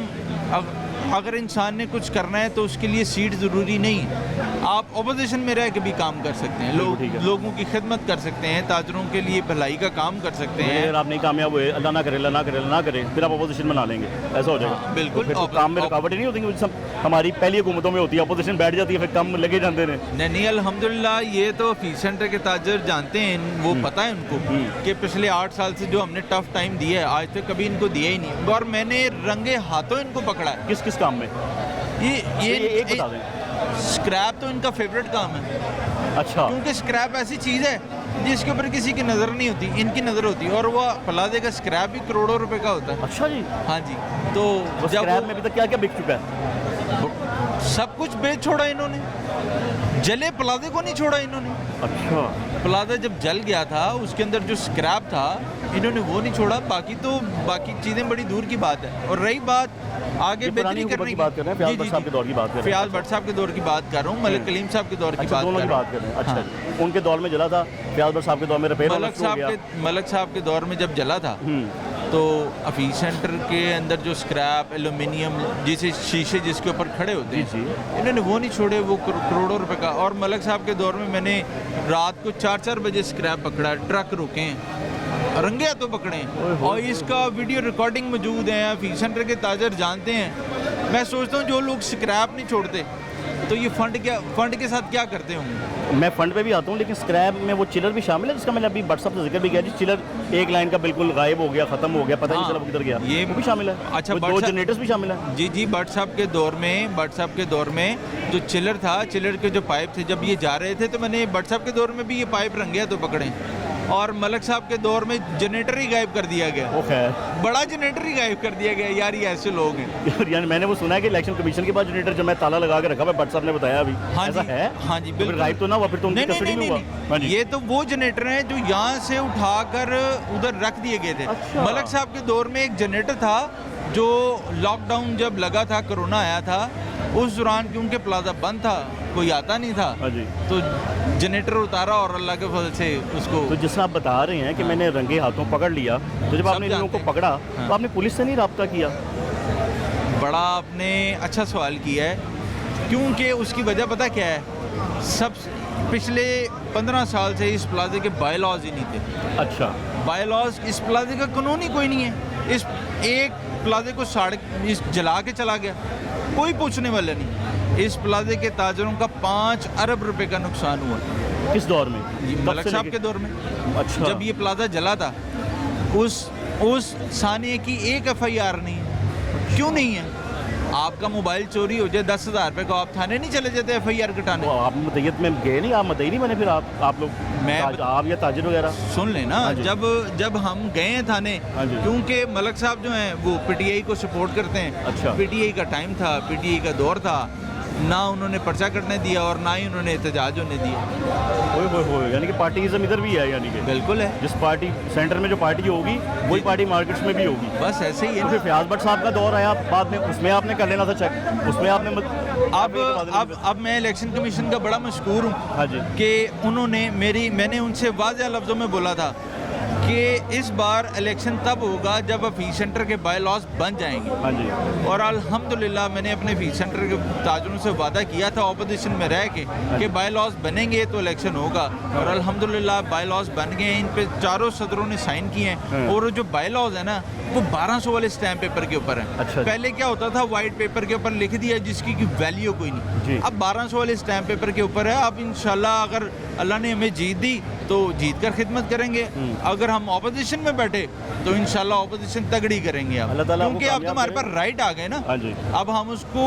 अगर इंसान ने कुछ करना है तो उसके लिए सीट ज़रूरी नहीं है। आप ऑपोजिशन में रह के भी काम कर सकते हैं, लोगों की खिदमत कर सकते हैं, ताजरों के लिए भलाई का काम कर सकते हैं। अगर आप नहीं कामयाब हुए, अल्लाह ना करे, अल्लाह ना करे, अल्लाह ना करे, फिर आप अपोजिशन में ला लेंगे, ऐसा हो जाएगा। हाँ, बिल्कुल। फिर तो काम में रुकावट ही नहीं होती, सब हमारी पहली हुकूमतों में होती है, अपोजिशन बैठ जाती है, फिर काम लगे जाते हैं। नहीं अल्हम्दुलिल्लाह, ये तो फीस सेंटर के ताजर जानते हैं, वो पता है उनको कि पिछले 8 साल से जो हमने टफ टाइम दिया है, आज तक कभी इनको दिया ही नहीं, और मैंने रंगे हाथों इनको पकड़ा है। किस किस काम में? ये एक बता दें। स्क्रैप तो इनका फेवरेट काम है, अच्छा, क्योंकि स्क्रैप ऐसी चीज़ है जिसके ऊपर किसी की नज़र नहीं होती, इनकी नज़र होती है, और वो प्लाजे का स्क्रैप भी करोड़ों रुपए का होता है। अच्छा जी। हाँ जी, तो जब स्क्रैप में अभी तक क्या क्या बिक चुका है? सब कुछ बेच छोड़ा इन्होंने, जले प्लाजे को नहीं छोड़ा इन्होंने। अच्छा, प्लाजा जब जल गया था, उसके अंदर जो स्क्रैप था इन्होंने वो नहीं छोड़ा। बाकी चीज़ें बड़ी दूर की बात है। और रही बात आगे बेहतरी करने की बात कर रहे हैं, फयाज भट्ट साहब के दौर की बात कर रहे हैं। फयाज भट्ट साहब के दौर की बात कर रहा हूँ, मलिक कलीम साहब के दौर की अच्छा, बात दोनों की बात कर रहे हैं। अच्छा जी। उनके दौर में जला था, फयाज भट्ट साहब के दौर में रिपेयर होना शुरू हो गया। मलिक साहब के दौर में जब जला था तो अफीस सेंटर के अंदर जो स्क्रैप, एल्यूमिनियम, जिसे शीशे जिसके ऊपर खड़े होते हैं, इन्होंने वो नहीं छोड़े, वो करोड़ों रुपए का। और मलिक साहब के दौर में मैंने रात को 4-4 बजे स्क्रैप पकड़ा, ट्रक रुके हैं, रंगे हाथों पकड़े हैं, और इसका वीडियो रिकॉर्डिंग मौजूद है। अफीस सेंटर के ताजर जानते हैं। मैं सोचता हूँ जो लोग स्क्रैप नहीं छोड़ते तो ये फंड के साथ क्या करते होंगे। मैं फंड पे भी आता हूँ, लेकिन स्क्रैप में वो चिलर भी शामिल है, जिसका मैंने अभी व्हाट्सएप से जिक्र भी किया जी। चिलर एक लाइन का बिल्कुल गायब हो गया, खत्म हो गया, पता ही नहीं चला वो किधर गया, ये वो भी शामिल है। अच्छा, वो 2 जनरेटर्स भी शामिल है। जी भट्ट साहब के दौर में जो चिलर था, चिलर के जो पाइप थे, जब ये जा रहे थे तो मैंने भट्ट साहब के दौर में भी ये पाइप रंगे तो पकड़े। और मलिक साहब के दौर में जनरेटर ही गायब कर दिया गया, वो खैर बड़ा जनरेटर ही गायब कर दिया गया। यार ये ऐसे लोग हैं। यानी मैंने वो सुना है कि इलेक्शन कमीशन के पास जनरेटर जो मैं ताला लगा के रखा है, भट्ट साहब ने बताया अभी। हाँ ऐसा जी, है? हाँ जी, तो बिल्कुल। फिर गायब तो ना हुआ, फिर तो उनकी नहीं, कस्टडी में नहीं, हुआ। हाँ जी। ये तो वो जनरेटर हैं जो यहाँ से उठाकर उधर रख दिए गए थे। अच्छा। मलिक साहब के दौर में एक जनरेटर था जो लॉकडाउन जब लगा था, कोरोना आया था, उस दौरान क्योंकि प्लाजा बंद था, कोई आता नहीं था, हाँ जी। तो जनरेटर उतारा और अल्लाह के फजल से उसको। तो जैसा आप बता रहे हैं कि मैंने रंगे हाथों पकड़ लिया, तो जब आपने इन लोगों को जानते हैं। पकड़ा हाँ। तो आपने पुलिस से नहीं रब्ता किया? बड़ा आपने अच्छा सवाल किया है, क्योंकि उसकी वजह पता क्या है, सब पिछले 15 साल से इस प्लाजे के बाय लॉज ही नहीं थे। अच्छा, बाय लॉज, इस प्लाजे का कानून ही कोई नहीं है। इस एक प्लाजे को जला के चला गया, कोई पूछने वाला नहीं। इस प्लाजे के ताजरों का 5 अरब रुपए का नुकसान हुआ। किस दौर में? मलिक साहब के दौर में। अच्छा, जब ये प्लाजा जला था, उस सानिए की एक FIR नहीं है। क्यों नहीं है? आपका मोबाइल चोरी हो जाए 10,000 रुपये का, आप थाने नहीं चले जाते FIR कटाने? वो आप मुतय्यत में गए नहीं, आप मुतय्य नहीं बने फिर आप लोग, आप या ताजिर वगैरह? सुन लेना, हाँ जी। जब हम गए हैं थाने, हाँ जी। क्योंकि मलिक साहब जो हैं वो PTI को सपोर्ट करते हैं। अच्छा। PTI का टाइम था, PTI का दौर था, ना उन्होंने पर्चा कटने दिया और ना ही उन्होंने एहतजाज होने दिया। ओए, यानी कि पार्टीज़म इधर भी है, यानी कि बिल्कुल है। जिस पार्टी सेंटर में जो पार्टी होगी वही पार्टी मार्केट्स में भी होगी। बस ऐसे ही है तो ना। फिर फयाज भट्ट साहब का दौर आया बाद में, उसमें आपने कर लेना था चेक, उसमें आपने अब मैं इलेक्शन कमीशन का बड़ा मशकूर हूँ। हाँ जी। कि मैंने उनसे वाज़ेह लफ्ज़ों में बोला था कि इस बार इलेक्शन तब होगा जब फीस सेंटर के बाय लॉज बन जाएंगे। हाँ जी। और अल्हम्दुलिल्लाह मैंने अपने फीस सेंटर के ताजरों से वादा किया था ऑपोजिशन में रह के कि बाय लॉज बनेंगे तो इलेक्शन होगा, और अल्हम्दुलिल्लाह बाय लॉज बन गए हैं। इन पे चारों सदरों ने साइन किए हैं, और जो बाय लॉज है ना वो 1200 वाले स्टैम्प पेपर के ऊपर है। अच्छा। पहले क्या होता था, वाइट पेपर के ऊपर लिख दिया जिसकी की वैल्यू कोई जी। नहीं। अब 1200 वाले स्टैम्प पेपर के ऊपर है। अब इंशाल्लाह अगर अल्लाह ने हमें जीत दी तो जीत कर खिदमत करेंगे, अगर हम ऑपोजिशन में बैठे तो इंशाल्लाह ऑपोजिशन तगड़ी करेंगे। अब अल्लाह ताला आपको क्योंकि अब तो कामयाब हमारे करे। पास राइट आ गए ना। हाँ जी। अब हम उसको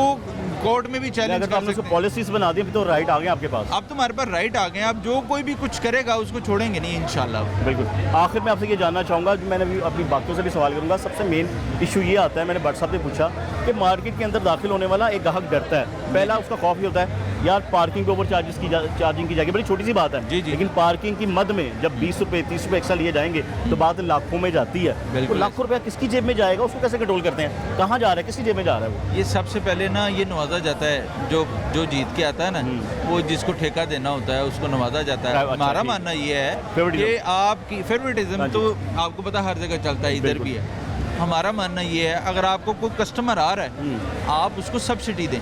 कोर्ट में भी चैलेंज अगर कर आपने उसको सकते हैं। पॉलिसीज बना दी तो राइट आ गए आपके पास। अब तुम्हारे पास राइट आ गए, अब जो कोई भी कुछ करेगा उसको छोड़ेंगे नहीं इंशाल्लाह। बिल्कुल। आखिर में आपसे ये जानना चाहूँगा, जो मैंने भी अपनी बातों से भी सवाल करूँगा, सबसे मेन इशू ये आता है, मैंने भट्ट साहब से पूछा कि मार्केट के अंदर दाखिल होने वाला एक ग्राहक डरता है। पहला उसका खौफ ये होता है यार पार्किंग के ऊपर चार्जिंग की जाएगी, बड़ी छोटी सी बात है, जी, जी। लेकिन पार्किंग की मद में जब 20 रुपये 30 रुपये एक्स्ट्रा लिए जाएंगे तो बात लाखों में जाती है। तो बिल्कुल। लाखों रुपया किसकी जेब में जाएगा, उसको कैसे कंट्रोल करते हैं, कहाँ जा रहा है, किसकी जेब में जा रहा है वो? ये सबसे पहले ना ये नवाजा जाता है, जो जीत के आता है ना, वो जिसको ठेका देना होता है उसको नवाजा जाता है। अच्छा, हमारा ठीक। मानना ये है Favoritism। कि आपकी फेवरेटिज्म हाँ जी। तो आपको पता हर जगह चलता है, इधर बिल्कुल। भी है। हमारा मानना ये है अगर आपको कोई कस्टमर आ रहा है आप उसको सब्सिडी दें,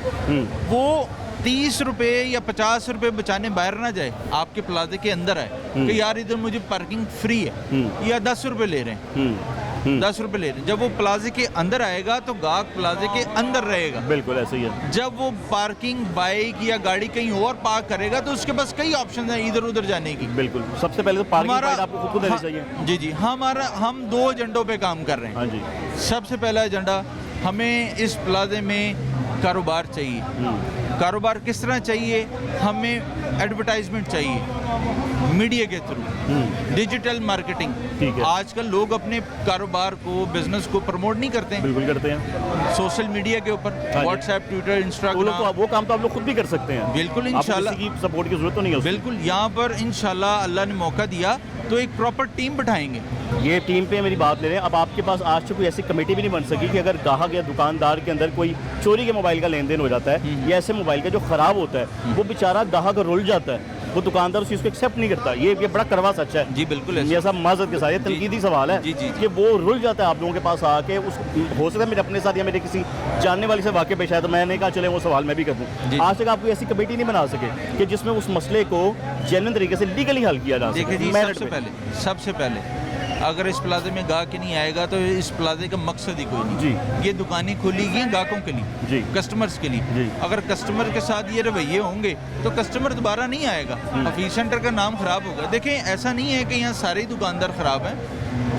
वो 30 रुपये या 50 रुपये बचाने बाहर ना जाए, आपके प्लाजे के अंदर आए कि यार इधर मुझे पार्किंग फ्री है, या 10 रुपये ले रहे हैं, 10 रुपये ले रहे हैं। जब वो प्लाजे के अंदर आएगा तो गाहक प्लाजे के अंदर रहेगा। बिल्कुल ऐसे ही है। जब वो पार्किंग बाइक या गाड़ी कहीं और पार्क करेगा तो उसके पास कई ऑप्शन हैं इधर उधर जाने की। बिल्कुल। सबसे पहले तो पार्किंग पॉइंट आपको खुद को देनी चाहिए। जी जी, हम 2 एजेंडों पे काम कर रहे हैं। हाँ जी। सबसे पहला एजेंडा, हमें इस प्लाजे में कारोबार चाहिए। कारोबार किस तरह चाहिए? हमें एडवर्टाइजमेंट चाहिए मीडिया के थ्रू, डिजिटल मार्केटिंग। ठीक है। आजकल लोग अपने कारोबार को, बिजनेस को प्रमोट नहीं करते हैं बिल्कुल करते हैं। सोशल मीडिया के ऊपर, हाँ जी। WhatsApp, Twitter, Instagram. वो काम तो आप लोग खुद भी कर सकते हैं। बिल्कुल, आपको इंशाल्लाह। किसी की सपोर्ट की जरूरत तो नहीं है उसकी। बिल्कुल, यहाँ पर इंशाल्लाह अल्लाह ने मौका दिया तो एक प्रॉपर टीम बिठाएंगे। ये टीम पे मेरी बात ले रहे हैं। अब आपके पास आज से कोई ऐसी कमेटी भी नहीं बन सकी कि अगर ग्राहक या दुकानदार के अंदर कोई चोरी के मोबाइल का लेन देन हो जाता है या ऐसे मोबाइल का जो ख़राब होता है, वो बेचारा ग्राहक रुल जाता है, वो दुकानदार उस चीज़ को एक्सेप्ट नहीं करता। ये बड़ा कड़वा सच है। जी बिल्कुल ऐसा। ये सब माजरत के साथ ये तनकीदी सवाल है जी, जी, जी। कि वो रुल जाता है आप लोगों के पास आके। उस हो सकता है मेरे अपने साथ या मेरे किसी जानने वाले से वाक़ई पेश आया तो मैंने कहा चले वो सवाल मैं भी कर जी। दूँ। आज तक आप कोई ऐसी कमेटी नहीं बना सके कि जिसमें उस मसले को जेन्युइन तरीके से लीगली हल किया जा सके। देखिए जी, मेरिट सबसे पे। पहले अगर इस प्लाजे में गाहक ही नहीं आएगा तो इस प्लाजे का मकसद ही कोई नहीं। जी। ये दुकानें खोली गई ग्राहकों के लिए, जी। कस्टमर्स के लिए। जी। अगर कस्टमर के साथ ये रवैये होंगे तो कस्टमर दोबारा नहीं आएगा, हफीज सेंटर का नाम खराब होगा। देखें, ऐसा नहीं है कि यहाँ सारे दुकानदार खराब हैं,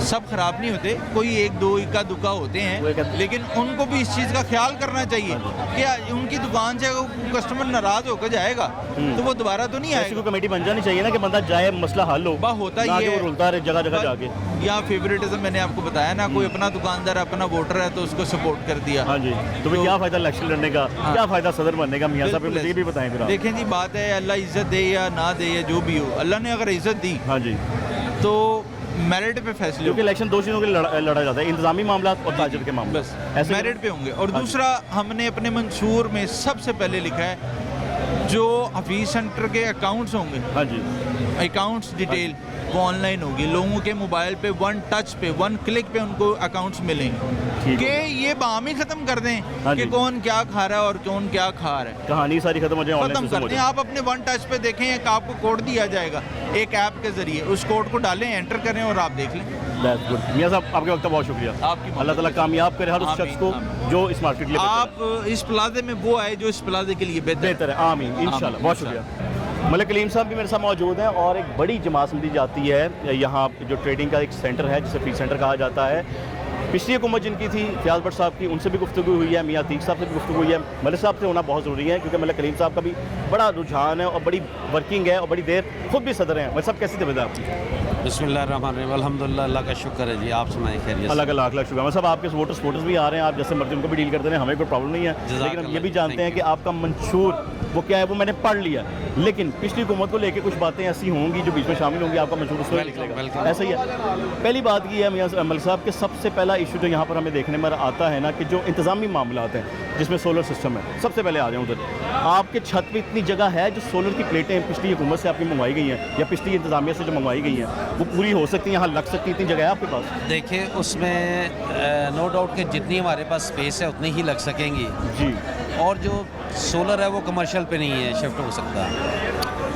सब खराब नहीं होते, कोई एक दो इक्का दुक्का होते हैं, लेकिन उनको भी इस चीज़ का ख्याल करना चाहिए कि उनकी दुकान से अगर कस्टमर नाराज होकर जाएगा तो वो दोबारा तो नहीं ऐसी आएगा। कोई कमेटी बन जानी चाहिए ना कि बंदा जाए, मसला हल हो। होता ना ही कि है, वो रुलता रहे जगह जगह जाके। यहाँ फेवरेटिज्म मैंने आपको बताया ना, कोई अपना दुकानदार अपना वोटर है तो उसको सपोर्ट कर दिया। हाँ जी। तो फिर क्या फ़ायदा इलेक्शन लड़ने का, क्या फ़ायदा सदर बनने का? मियाँ साहब बिल्कुल मुझे ये भी बताएं फिर आप। देखें जी, बात है अल्लाह इज्जत दे या ना दे या जो भी हो, अल्लाह ने अगर इज्जत दी हाँ जी। तो मेरिट पे फैसले क्योंकि इलेक्शन दो चीज़ों के लिए लड़ा जाता है, इंतजामी मामला और ताजर के मामले। बस ऐसे मेरिट पे होंगे। और हाँ जी। दूसरा, हमने अपने मंशूर में सबसे पहले लिखा है जो हफीज सेंटर के अकाउंट्स होंगे, हाँ जी। अकाउंट्स डिटेल वो ऑनलाइन होगी, लोगों के मोबाइल पे 1 टच पे 1 क्लिक पे उनको अकाउंट्स मिलेंगे। ठीक कि है। ये बाम ही खत्म कर दें हाँ कि जी। कौन क्या खा रहा है और कौन क्या खा रहा है, कहानी सारी खत्म हो जाए, खत्म ऑनलाइन कर सिस्टम हो दें। जाए। आप अपने 1 टच पे देखें, एक आपको कोड दिया जाएगा एक ऐप के जरिए, उस कोड को डालें, एंटर करें और आप देख लें। That's good। मियाँ साहब आपके वक्त का बहुत शुक्रिया। आपकी अल्लाह ताला कामयाब करे हर उस आमीन, शख्स को आमीन। जो इस मार्केट के लिए आप इस प्लाजे में वो आए जो इस प्लाजे के लिए बेहतर है। आमीन, इंशाल्लाह। बहुत शुक्रिया। मलिक कलीम साहब भी मेरे साथ मौजूद हैं और एक बड़ी जमात समझी जाती है यहाँ जो ट्रेडिंग का एक सेंटर है जिसे फीड सेंटर कहा जाता है। पिछली हुकूमत जिनकी थी फयाज भट्ट साहब की, उनसे भी गुफ्तगू हुई है, मियाँ अतीक साहब से भी गुफ्तगू हुई है, मलिक साहब से होना बहुत ज़रूरी है क्योंकि मलिक कलीम साहब का भी बड़ा रुझान है और बड़ी वर्किंग है और बड़ी देर खुद भी सदर हैं। मलिक साहब कैसी तबीयत है आपकी? बिस्मिल्लाहिर्रहमानिर्रहीम, अल्हम्दुलिल्लाह, अल्लाह का शुक्र है जी। आप सुनाएं खैरियत से? अल्लाह का लाख लाख शुक्र। मतलब आपके वोटर्स भी आ रहे हैं, आप जैसे मर्जी उनको भी डील करते हैं, हमें कोई प्रॉब्लम नहीं है। लेकिन हम ये भी जानते हैं कि आपका मंशूर वो क्या है वो मैंने पढ़ लिया, लेकिन पिछली हुकूमत को लेकर कुछ बातें ऐसी होंगी जो बीच में शामिल होंगी, आपका मंशूर उसको निकलेगा। ऐसा ही है। पहली बात ये है मियाँ मलिक साहब के सबसे पहला इशू जो यहाँ पर हमें देखने में आता है ना कि जो इंतज़ामी मामला हैं जिसमें सोलर सिस्टम है, सबसे पहले आ जाए उधर। आपके छत पे इतनी जगह है जो सोलर की प्लेटें पिछली हुकूमत से आपकी मंगवाई गई हैं या पिछली इंतज़ामिया से जो मंगवाई गई हैं वो पूरी हो सकती है, यहाँ लग सकती है, इतनी जगह है आपके पास? देखिए, उसमें नो डाउट कि जितनी हमारे पास स्पेस है उतनी ही लग सकेंगी जी। और जो सोलर है वो कमर्शियल पे नहीं है शिफ्ट हो सकता,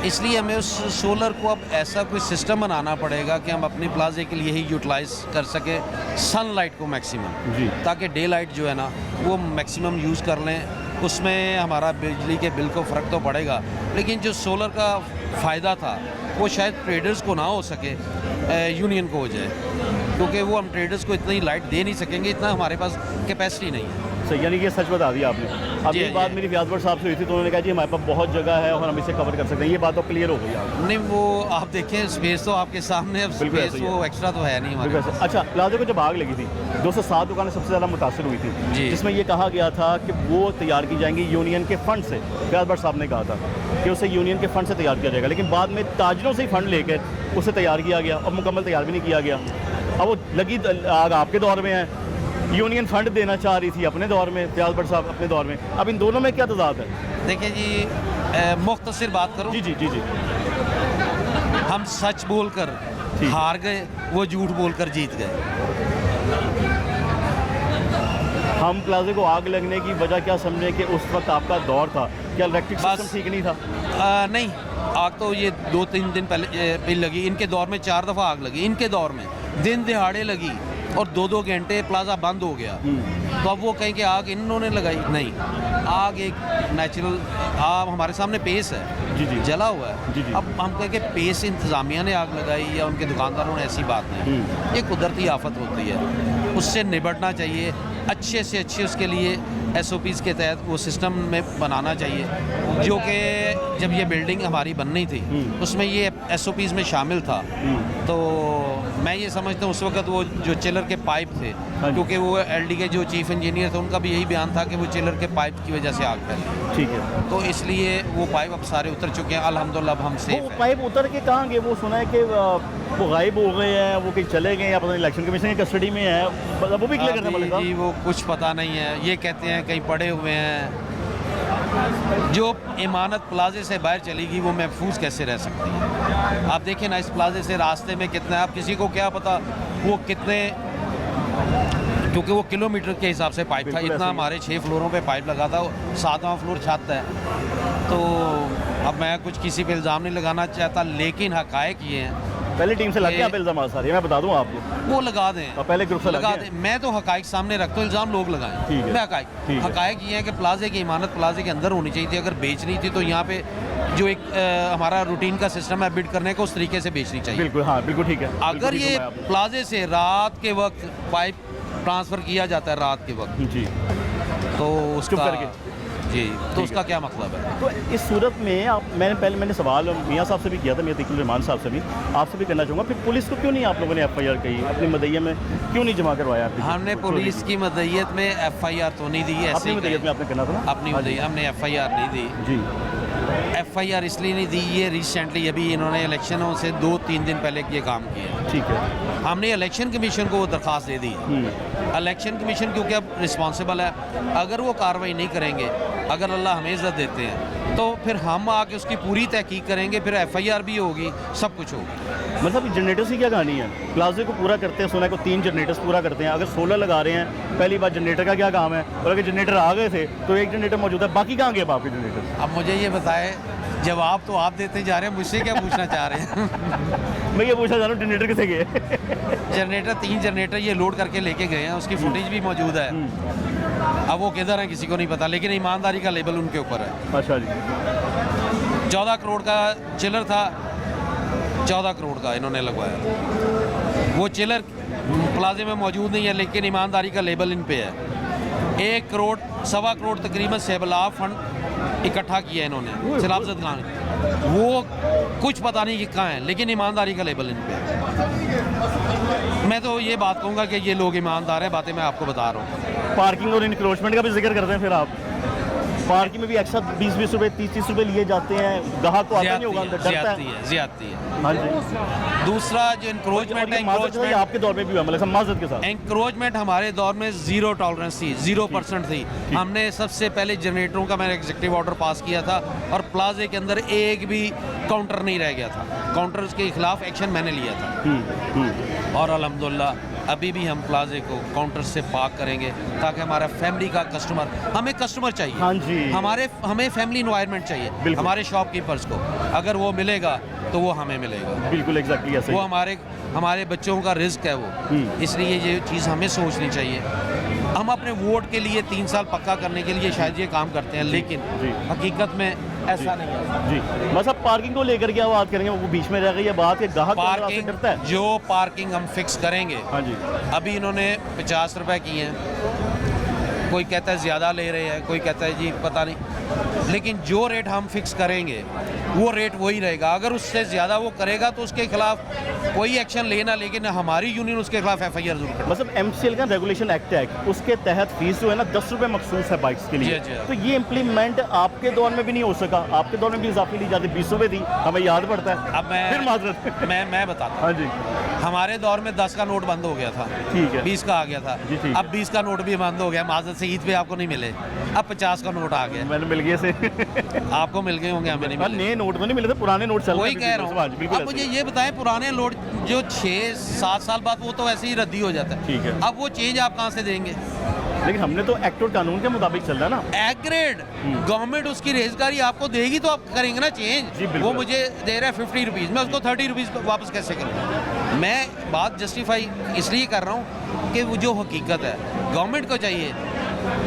इसलिए हमें उस सोलर को अब ऐसा कोई सिस्टम बनाना पड़ेगा कि हम अपने प्लाजे के लिए ही यूटिलाइज कर सकें सनलाइट को मैक्सिमम, जी। ताकि डे लाइट जो है ना वो मैक्सिमम यूज़ कर लें। उसमें हमारा बिजली के बिल को फ़र्क तो पड़ेगा, लेकिन जो सोलर का फ़ायदा था वो शायद ट्रेडर्स को ना हो सके, यूनियन को हो जाए, क्योंकि वो हम ट्रेडर्स को इतनी लाइट दे नहीं सकेंगे, इतना हमारे पास कैपेसिटी नहीं है। सही, यानी ये सच बता दिया आपने। अब जी, ये जी। बात मेरी फयाज भट्ट साहब से हुई थी तो उन्होंने कहा जी हमारे पास बहुत जगह है और हम इसे कवर कर सकते हैं, ये बात तो क्लियर हो गई आप। नहीं वो आप देखें स्पेस तो आपके सामने, अब बिल्कुल स्पेस ऐसा ही वो है। एक्स्ट्रा तो है नहीं हमारे बिल्कुल ऐसा। अच्छा, प्लाजा को जब आग लगी थी 207 दुकानें सबसे ज़्यादा मुतासर हुई थी, जी। जिसमें ये कहा गया था कि वो तैयार की जाएंगी यूनियन के फंड से। फयाज भट्ट साहब ने कहा था कि उसे यूनियन के फंड से तैयार किया जाएगा, लेकिन बाद में ताजरों से ही फंड लेकर उसे तैयार किया गया और मुकम्मल तैयार भी नहीं किया गया। अब वो लगी आग आपके दौर में है, यूनियन फंड देना चाह रही थी अपने दौर में, फयाज भट्ट साहब अपने दौर में। अब इन दोनों में क्या तजाद है? देखिए जी मुख्तसर बात करूं, जी जी जी जी। हम सच बोलकर ठीक। हार गए, वो झूठ बोलकर जीत गए। हम प्लाजे को आग लगने की वजह क्या समझें कि उस वक्त आपका दौर था, क्या इलेक्ट्रिक बस। सिस्टम ठीक नहीं था? नहीं, आग तो ये 2-3 दिन पहले लगी, इनके दौर में 4 दफ़ा आग लगी, इनके दौर में दिन दिहाड़े लगी और 2-2 घंटे प्लाजा बंद हो गया। तो अब वो कहें कि आग इन्होंने लगाई, नहीं, आग एक नेचुरल, आग हमारे सामने पेश है, जी जी। जला हुआ है। जी जी। अब हम कहें कि पेश इंतज़ामिया ने आग लगाई या उनके दुकानदारों ने, ऐसी बात नहीं, ये कुदरती आफत होती है, उससे निपटना चाहिए, अच्छे से अच्छे उसके लिए SOPs के तहत वो सिस्टम में बनाना चाहिए, जो कि जब ये बिल्डिंग हमारी बननी थी उसमें ये SOPs में शामिल था। तो मैं ये समझता हूँ उस वक्त वो जो चिलर के पाइप थे, हाँ जी। क्योंकि वो LD के जो चीफ इंजीनियर थे उनका भी यही बयान था कि वो चिलर के पाइप की वजह से आग फैली, ठीक है। तो इसलिए वो पाइप अब सारे उतर चुके हैं, अल्हम्दुलिल्लाह अब हम वो सेफ हैं। पाइप उतर के कहाँ गए? वो सुना है कि वो गायब हो गए हैं, वो कहीं चले गए या पता नहीं इलेक्शन कमीशन की कस्टडी में है, वो भी क्लियर करना अभी पड़ेगा। जी वो कुछ पता नहीं है, ये कहते हैं कहीं पड़े हुए हैं। जो इमानत प्लाजे से बाहर चलेगी वो महफूज कैसे रह सकती है? आप देखें ना, इस प्लाजे से रास्ते में कितना, आप किसी को क्या पता वो कितने, क्योंकि वो किलोमीटर के हिसाब से पाइप था, बिल्कुल ऐसे इतना ही। हमारे 6 फ्लोरों पे पाइप लगा था, 7वां फ्लोर छत है। तो अब मैं कुछ किसी पे इल्ज़ाम नहीं लगाना चाहता, लेकिन हकायक ये हैं, पहले टीम से लग ये- गया आप इल्जाम सारे, मैं बता दूँ आपको, वो लगा दें, और पहले ग्रुप से लगा लग दें। गया। मैं तो हकायक सामने रखता हूँ, इल्ज़ाम लोग लगाएं, ठीक है। मैं ठीक है। हकायक ये है कि प्लाजे की इमानत प्लाजे के अंदर होनी चाहिए थी, अगर बेचनी थी तो यहाँ पे जो एक हमारा रूटीन का सिस्टम है बिड करने का, उस तरीके से बेचनी चाहिए। बिल्कुल, हाँ बिल्कुल ठीक है। अगर बिल्कुल ठीक ये घुमाया आपने। प्लाजे से रात के वक्त पाइप ट्रांसफ़र किया जाता है रात के वक्त, जी, तो उसका करके। जी, तो उसका क्या मतलब है? तो इस सूरत में आप, मैंने सवाल मियाँ साहब से भी किया था, मियाँ तकील रहमान साहब से भी, आपसे भी करना चाहूँगा, फिर पुलिस को क्यों नहीं आप लोगों ने FIR कही, अपनी मदइया में क्यों नहीं जमा करवाया? आपने? हमने पुलिस की मदयत में FIR तो नहीं दी, अपनी ऐसे ही मदइयत में आपने करना था ना? अपनी हाँ जी। मदयत हमने FIR नहीं दी। जी, FIR इसलिए नहीं दी, ये रिसेंटली अभी इन्होंने इलेक्शनों से 2-3 दिन पहले ये काम किया। ठीक है। हमने इलेक्शन कमीशन को वो दरख्वास्त दे दी। इलेक्शन कमीशन क्योंकि अब रिस्पॉन्सिबल है, अगर वो कार्रवाई नहीं करेंगे, अगर अल्लाह हमें इज़्ज़त देते हैं तो फिर हम आके उसकी पूरी तहकीक करेंगे, फिर FIR भी होगी, सब कुछ होगा। मतलब जनरेटर्स की क्या कहानी है? प्लाजे को पूरा करते हैं, सोना को 3 जनरेटर्स पूरा करते हैं, अगर सोलर लगा रहे हैं, पहली बात जनरेटर का क्या काम है, और अगर जनरेटर आ गए थे तो एक जनरेटर मौजूद है, बाकी कहाँ गए अब आपके जनरेटर? अब मुझे ये बताएं, जवाब तो आप देते जा रहे हैं, मुझसे क्या पूछना चाह रहे हैं? मैं ये पूछना चाह रहा हूँ जनरेटर किसे गए? जनरेटर 3 जनरेटर ये लोड करके लेके गए हैं, उसकी फुटेज भी मौजूद है। अब वो किधर है किसी को नहीं पता, लेकिन ईमानदारी का लेबल उनके ऊपर है। अच्छा जी। 14 करोड़ का चिलर था, 14 करोड़ का इन्होंने लगवाया। वो चिलर प्लाजे में मौजूद नहीं है, लेकिन ईमानदारी का लेबल इन पे है। 1 करोड़ 1.25 करोड़ तकरीबन सैलाब फंड इकट्ठा किया इन्होंने, सैलाब ज़दा ने, वो कुछ पता नहीं कि कहाँ है, लेकिन ईमानदारी का लेबल इन पे है। मैं तो ये बात कहूँगा कि ये लोग ईमानदार हैं, बातें मैं आपको बता रहा हूँ। पार्किंग और इंक्रोचमेंट का भी जिक्र करते हैं फिर आप, पार्किंग में भी एक्स्ट्रा 20-20 रुपए 30-30 रुपए लिए जाते हैं, ग्राहक को आता नहीं होगा, अंदर डरता है। ज़्यादती है। हाँ जी। दूसरा जो इंक्रोचमेंट है, इंक्रोचमेंट आपके दौर में भी हुआ, मतलब माजत के साथ? एंक्रोचमेंट हमारे दौर में 0 टॉलरेंस थी, 0% थी। हमने सबसे पहले जनरेटरों का मैंने एग्जीक्यूटिव ऑर्डर पास किया था और प्लाजे के अंदर एक भी काउंटर नहीं रह गया था, काउंटर्स के खिलाफ एक्शन मैंने लिया था। और अल्हम्दुलिल्लाह अभी भी हम प्लाजे को काउंटर से पाक करेंगे, ताकि हमारा फैमिली का कस्टमर, हमें कस्टमर चाहिए, हाँ जी। हमें फैमिली इन्वायरमेंट चाहिए, हमारे शॉपकीपर्स को, अगर वो मिलेगा तो वो हमें मिलेगा। बिल्कुल एग्जैक्टली ऐसा वो ही। हमारे बच्चों का रिस्क है वो, इसलिए ये चीज़ हमें सोचनी चाहिए। हम अपने वोट के लिए 3 साल पक्का करने के लिए शायद ये काम करते हैं, लेकिन जी। हकीकत में ऐसा नहीं है। जी, बस अब पार्किंग को लेकर क्या बात करेंगे, वो बीच में रह गई है बात कि ग्राहक आपसे डरता है। जो पार्किंग हम फिक्स करेंगे, हाँ जी। अभी इन्होंने 50 रुपए की हैं, कोई कहता है ज़्यादा ले रहे हैं, कोई कहता है जी पता नहीं, लेकिन जो रेट हम फिक्स करेंगे वो रेट वही रहेगा। अगर उससे ज़्यादा वो करेगा तो उसके खिलाफ कोई एक्शन लेना, लेकिन हमारी यूनियन उसके खिलाफ FIR जरूर करे। मतलब MCL का रेगुलेशन एक्ट है, उसके तहत फीस जो है ना 10 रुपये मखसूस है बाइक्स के लिए। जी, जी। तो ये इम्प्लीमेंट आपके दौर में भी नहीं हो सका, आपके दौर में भी इजाफी ली जाती, 20 रुपये थी, हमें याद पड़ता है। अब मैं फिर माजरत मैं बताता हूँ। हाँ जी, हमारे दौर में 10 का नोट बंद हो गया था, ठीक है। 20 का आ गया था। जी, ठीक अब 20 का नोट भी बंद हो गया, माजरत से ईद पे आपको नहीं मिले। अब 50 का नोट आ गया, मैंने मिल गए से आपको मिल गए होंगे, हमें नहीं मिले। नए नोट तो नहीं मिले थे, पुराने नोट चल वही कह रहा हूँ। बिल्कुल अब मुझे ये बताएं, पुराने नोट जो 6-7 साल बाद वो तो ऐसे ही रद्दी हो जाता है। ठीक है। अब वो चेंज आप कहाँ से देंगे? लेकिन हमने तो एक्ट और कानून के मुताबिक चल रहा है ना। एग्रेड गवर्नमेंट उसकी रेजगारी आपको देगी तो आप करेंगे ना जी, चेंज। बिल्कुल। वो मुझे दे रहा है 50 रुपीज़, मैं उसको 30 रुपीज़ वापस कैसे करूँ? मैं बात जस्टिफाई इसलिए कर रहा हूँ कि वो जो हकीकत है, गवर्नमेंट को चाहिए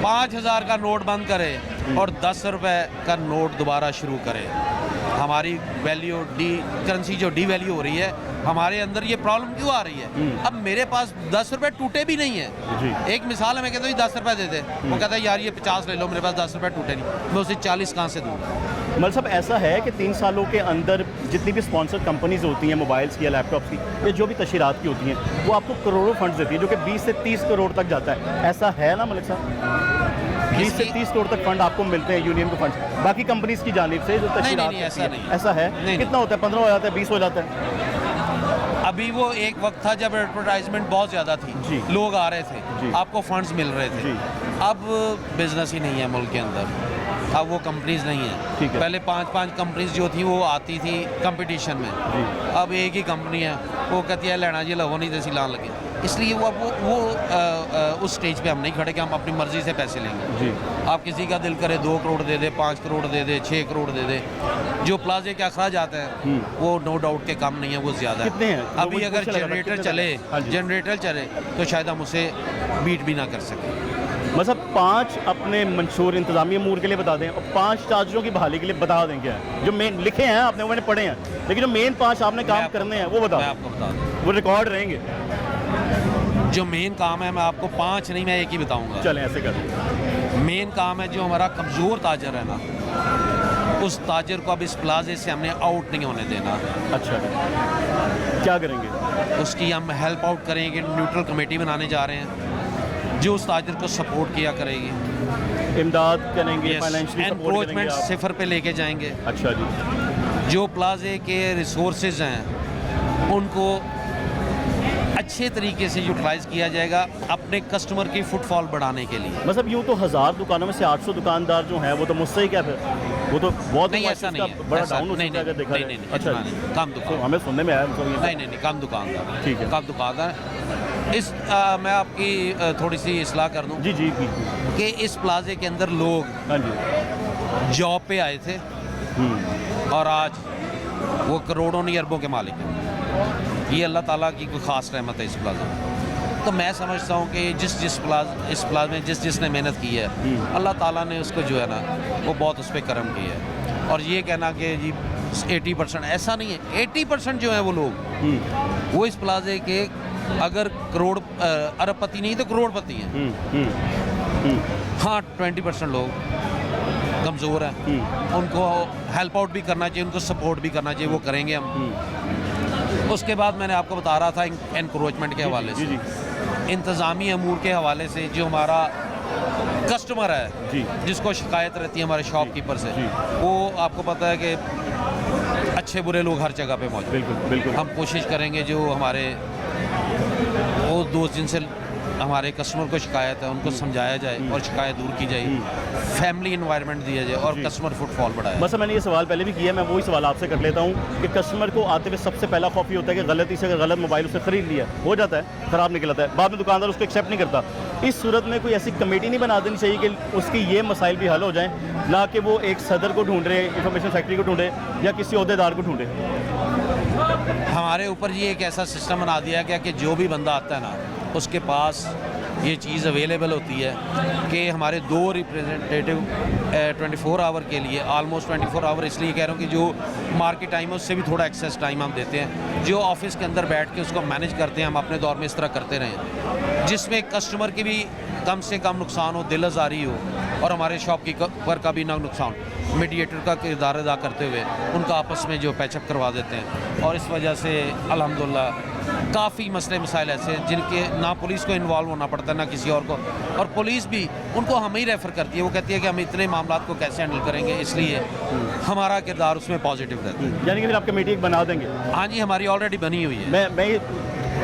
5000 का नोट बंद करे और 10 रुपये का नोट दोबारा शुरू करे। हमारी वैल्यू करेंसी जो डी वैल्यू हो रही है, हमारे अंदर ये प्रॉब्लम क्यों आ रही है? अब मेरे पास 10 रुपये टूटे भी नहीं जी। है। एक मिसाल है, मैं कहता हूँ 10 रुपये दे दे, वो कहता है यार ये 50 ले लो, मेरे पास 10 रुपये टूटे नहीं, मैं उसे 40 कहाँ से दूँ? मतलब साहब ऐसा है कि 3 सालों के अंदर जितनी भी स्पॉन्सर कंपनीज होती हैं मोबाइल्स की या लैपटॉप्स की या जो भी तशहीरात की होती हैं, वो आपको करोड़ों फंड्स देती है, जो कि 20 से 30 करोड़ तक जाता है। ऐसा है ना मलिक साहब? 20 से 30 करोड़ तक फंड आपको मिलते हैं यूनियन को फंड बाकी कंपनीज की जानिब से जो तशहीरात नहीं, ऐसा होती है। नहीं। ऐसा है? नहीं। कितना होता है? 15 हो जाता है, 20 हो जाता है? अभी वो एक वक्त था जब एडवर्टाइजमेंट बहुत ज़्यादा थी, जी। लोग आ रहे जी। थे, आपको फंड्स मिल रहे थे। जी। अब बिजनेस ही नहीं है मुल्क के अंदर, अब वो कंपनीज नहीं है। ठीक है। पहले 5-5 कंपनीज जो थी वो आती थी कंपटीशन में, जी। अब एक ही कंपनी है, वो कहती है लेना जी लवो नहीं देसी लान लगे। इसलिए वो अब वो उस स्टेज पे हम नहीं खड़े कि हम अपनी मर्जी से पैसे लेंगे। जी। आप किसी का दिल करे 2 करोड़ दे दे, 5 करोड़ दे दे, 6 करोड़ दे दे, जो प्लाजे के अखराज आते हैं वो नो डाउट के कम नहीं है, वो ज़्यादा है। कितने हैं? अभी मुझे अगर पूछा लगा था, जनरेटर कितने चले, हाँ जी। जनरेटर चले तो शायद हम उसे बीट भी ना कर सकें। मतलब 5 अपने मंशूर इंतजामी अमूर के लिए बता दें और 5 चार्जरों की बहाली के लिए बता दें क्या है जो मेन लिखे हैं आपने, मैंने पढ़े हैं, लेकिन जो मेन 5 आपने काम करने हैं वो बता मैं दें, आपको बता दूं, वो रिकॉर्ड रहेंगे। जो मेन काम है मैं आपको 5 नहीं, मैं एक ही बताऊंगा। चलें ऐसे करें। मेन काम है जो हमारा कमज़ोर ताजर है ना, उस ताजर को अब इस प्लाजे से हमने आउट नहीं होने देना। अच्छा, क्या करेंगे? उसकी हम हेल्प आउट करेंगे, न्यूट्रल कमेटी बनाने जा रहे हैं जो उस ताजर को सपोर्ट किया करेगी, इमदाद करेंगे, फाइनेंशियली सपोर्ट करेंगे एनक्रोचमेंट आप। 0 पे लेके जाएंगे। अच्छा जी। जो प्लाजे के रिसोर्सेज हैं उनको अच्छे तरीके से यूटिलाइज किया जाएगा अपने कस्टमर की फुटफॉल बढ़ाने के लिए। मतलब यूँ तो 1000 दुकानों में से 800 दुकानदार जो हैं वो तो मुझसे ही क्या फिर वो तो बहुत नहीं, ऐसा नहीं है, बड़ा ऐसा डाउन हो नहीं, सकता है अगर देखा नहीं, जाए। नहीं, अच्छा इतना जी। नहीं, कम तो दुकान हमें सुनने में आया मतलब ये नहीं, कम दुकानदार, ठीक है। कम दुकानदार। इस मैं आपकी थोड़ी सी इस्लाह कर दूं जी जी जी। कि इस प्लाजे के अंदर लोग हाँ जी। जॉब पे आए थे और आज वो करोड़ों नहीं अरबों के मालिक हैं। ये अल्लाह ताला की कोई ख़ास रहमत है इस प्लाजा में। तो मैं समझता हूँ कि इस प्लाजा में जिसने मेहनत की है, अल्लाह ताला ने उसको जो है ना वो बहुत उस पर करम किया है। और ये कहना कि जी 80% ऐसा नहीं है, 80% जो है वो लोग वो इस प्लाजे के अगर अरबपति नहीं तो करोड़पति हैं। हाँ 20% लोग कमज़ोर हैं, उनको हेल्प आउट भी करना चाहिए, उनको सपोर्ट भी करना चाहिए, वो करेंगे हम। उसके बाद मैंने आपको बता रहा था एनक्रोचमेंट के हवाले से, इंतज़ामी अमूर के हवाले से जो हमारा कस्टमर है जी। जिसको शिकायत रहती है हमारे शॉपकीपर से, वो आपको पता है कि अच्छे बुरे लोग हर जगह पे मौजूद। बिल्कुल बिल्कुल। हम कोशिश करेंगे जो हमारे वो दोस्त जिनसे हमारे कस्टमर को शिकायत है उनको समझाया जाए और शिकायत दूर की जाए, फैमिली इन्वायरमेंट दिया जाए और कस्टमर फुटफॉल बढ़ाए। बस मैंने ये सवाल पहले भी किया, मैं वही सवाल आपसे कर लेता हूँ कि कस्टमर को आते हुए सबसे पहला खौफ ये होता है कि गलती से अगर गलत मोबाइल उससे ख़रीद लिया हो जाता है, ख़राब निकल आता है, बाद में दुकानदार उसको एक्सेप्ट नहीं करता। इस सूरत में कोई ऐसी कमेटी नहीं बना देनी चाहिए कि उसकी ये मसाइल भी हल हो जाएँ, ना कि वो एक सदर को ढूंढ रहे, इंफॉर्मेशन फैक्ट्री को ढूंढे या किसी अहदेदार को ढूंढे। हमारे ऊपर ये एक ऐसा सिस्टम बना दिया गया कि जो भी बंदा आता है ना उसके पास ये चीज़ अवेलेबल होती है कि हमारे 2 रिप्रेजेंटेटिव 24 आवर के लिए, ऑलमोस्ट 24 आवर इसलिए कह रहा हूँ कि जो मार्केट टाइम है उससे भी थोड़ा एक्सेस टाइम हम देते हैं, जो ऑफिस के अंदर बैठ के उसको मैनेज करते हैं, हम अपने दौर में इस तरह करते रहे, जिसमें कस्टमर की भी कम से कम नुकसान हो, दिल आज़ारी हो और हमारे शॉपकीपर का भी ना नुकसान, मीडिएटर का किरदार अदा करते हुए उनका आपस में जो पैचअप करवा देते हैं। और इस वजह से अल्हम्दुलिल्लाह काफ़ी मसले मसाइल ऐसे हैं जिनके ना पुलिस को इन्वॉल्व होना पड़ता है ना किसी और को, और पुलिस भी उनको हमें ही रेफ़र करती है। वो कहती है कि हम इतने मामला को कैसे हैंडल करेंगे, इसलिए हमारा किरदार उसमें पॉजिटिव रहता है। यानी कि फिर आप कमेटी एक बना देंगे? हाँ जी, हमारी ऑलरेडी बनी हुई है। मैं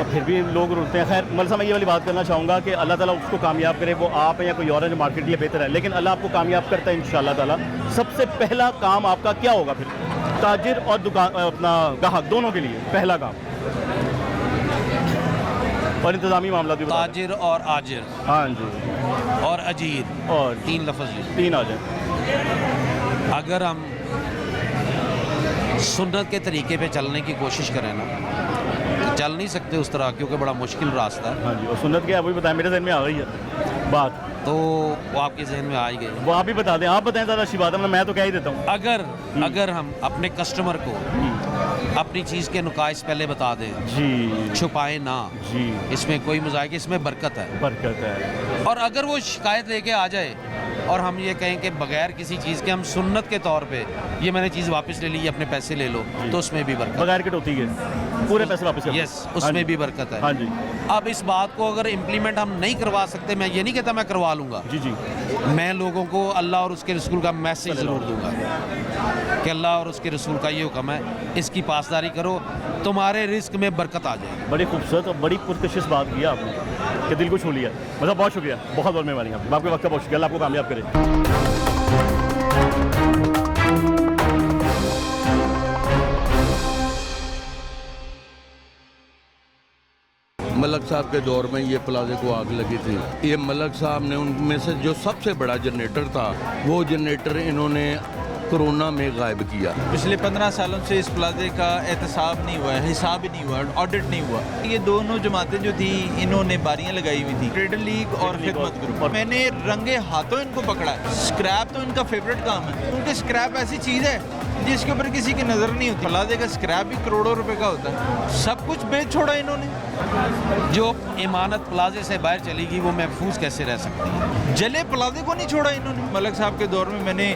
फिर भी लोग रुकते हैं। खैर मलसा, मैं ये वाली बात करना चाहूँगा कि अल्लाह ताला उसको कामयाब करे, वो आप है या कोई और है जो मार्केट के लिए बेहतर है, लेकिन अल्लाह आपको कामयाब करता है इंशाअल्लाह ताला। सबसे पहला काम आपका क्या होगा फिर, ताजिर और दुकान अपना ग्राहक दोनों के लिए पहला काम? और इंतज़ामी मामला भी बता दें। ताजिर और आजिर, हाँ जी, और अजीर, और 3 लफ्ज़। 3 आ जाए। अगर हम सुन्नत के तरीके पे चलने की कोशिश करें ना, तो चल नहीं सकते उस तरह, क्योंकि बड़ा मुश्किल रास्ता है। हाँ जी, और सुन्नत क्या है वो भी बताएं, मेरे जहन में आ गई है बात, तो वो आपके जहन में आ ही गई। वो आप ही बता दें। आप बताएं ज़्यादा अच्छी बात है, मैं तो कह ही देता हूँ। अगर हम अपने कस्टमर को अपनी चीज़ के नुकाइस पहले बता दें, जी छुपाएं ना, जी, इसमें कोई मजाक, इसमें बरकत है। बरकत है। और अगर वो शिकायत लेके आ जाए और हम ये कहें कि बगैर किसी चीज़ के हम सुन्नत के तौर पे ये मैंने चीज़ वापस ले ली, अपने पैसे ले लो, तो उसमें भी बरकत। बगैर कटौती के पूरे पैसे वापस कर दो। यस, उसमें भी बरकत है। हाँ जी, अब इस बात को अगर इम्प्लीमेंट हम नहीं करवा सकते, मैं ये नहीं कहता मैं करवा लूँगा, जी जी, मैं लोगों को अल्लाह और उसके रसूल का मैसेज ज़रूर दूंगा कि अल्लाह और उसके रसूल का ये हुक्म है, इसकी पासदारी करो, तुम्हारे रिस्क में बरकत आ जाए। बड़ी खूबसूरत और बड़ी पुरकशिश बात की आपने कि दिल को छू लिया। मतलब बहुत शुक्रिया, बहुत बहुत मेहरबानी आपकी, आपके वक्त का बहुत शुक्रिया। अल्लाह आपको कामयाब करे। मलक साहब के दौर में ये प्लाजे को आग लगी थी। ये मलक साहब ने उनमें से जो सबसे बड़ा जनरेटर था, वो जनरेटर इन्होंने कोरोना में गायब किया। पिछले 15 सालों से इस प्लाजे का एहतसाब नहीं हुआ है, हिसाब ही नहीं हुआ, ऑडिट नहीं हुआ। ये दोनों जमातें जो थी इन्होंने बारियां लगाई हुई थी, ट्रेडर लीग और खिदमत ग्रुप। मैंने रंगे हाथों इनको पकड़ा है। स्क्रैप तो इनका फेवरेट काम है। उनके स्क्रैप ऐसी चीज़ है जिसके ऊपर किसी की नज़र नहीं होती। प्लाजे का स्क्रैप भी करोड़ों रुपए का होता है। सब कुछ बेच छोड़ा इन्होंने। जो इमानत प्लाजे से बाहर चलेगी वो महफूज कैसे रह सकती है? जले प्लाजे को नहीं छोड़ा इन्होंने। मलक साहब के दौर में मैंने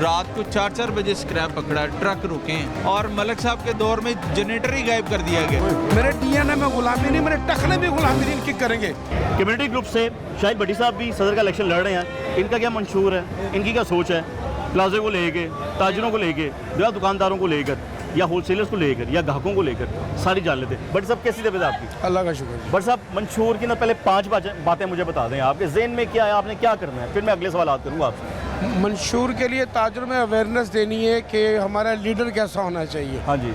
रात को 4-4 बजे स्क्रैप पकड़ा, ट्रक रुके, और मलक साहब के दौर में जनरेटर ही गायब कर दिया गया। मेरे डीएनए में गुलामी नहीं, मेरे टखने भी गुलामी नहीं इनकी करेंगे। कम्युनिटी ग्रुप से शाहिद भट्टी साहब भी सदर का इलेक्शन लड़ रहे हैं। इनका क्या मंशूर है, इनकी क्या सोच है प्लाजे को लेके, ताजिरों को लेके, या दुकानदारों को लेकर, या होलसेलर्स को लेकर, या ग्राहकों को लेकर, सारी जान लेते हैं। बट साहब कैसी तबीयत आपकी? अल्लाह का शुक्र। बट साहब मंशूर की ना पहले 5 बातें मुझे बता दें, आपके जहन में क्या है, आपने क्या करना है, फिर मैं अगले सवाल करूँगा आपसे। मंशूर के लिए ताजिरों में अवेयरनेस देनी है कि हमारा लीडर कैसा होना चाहिए। हाँ जी,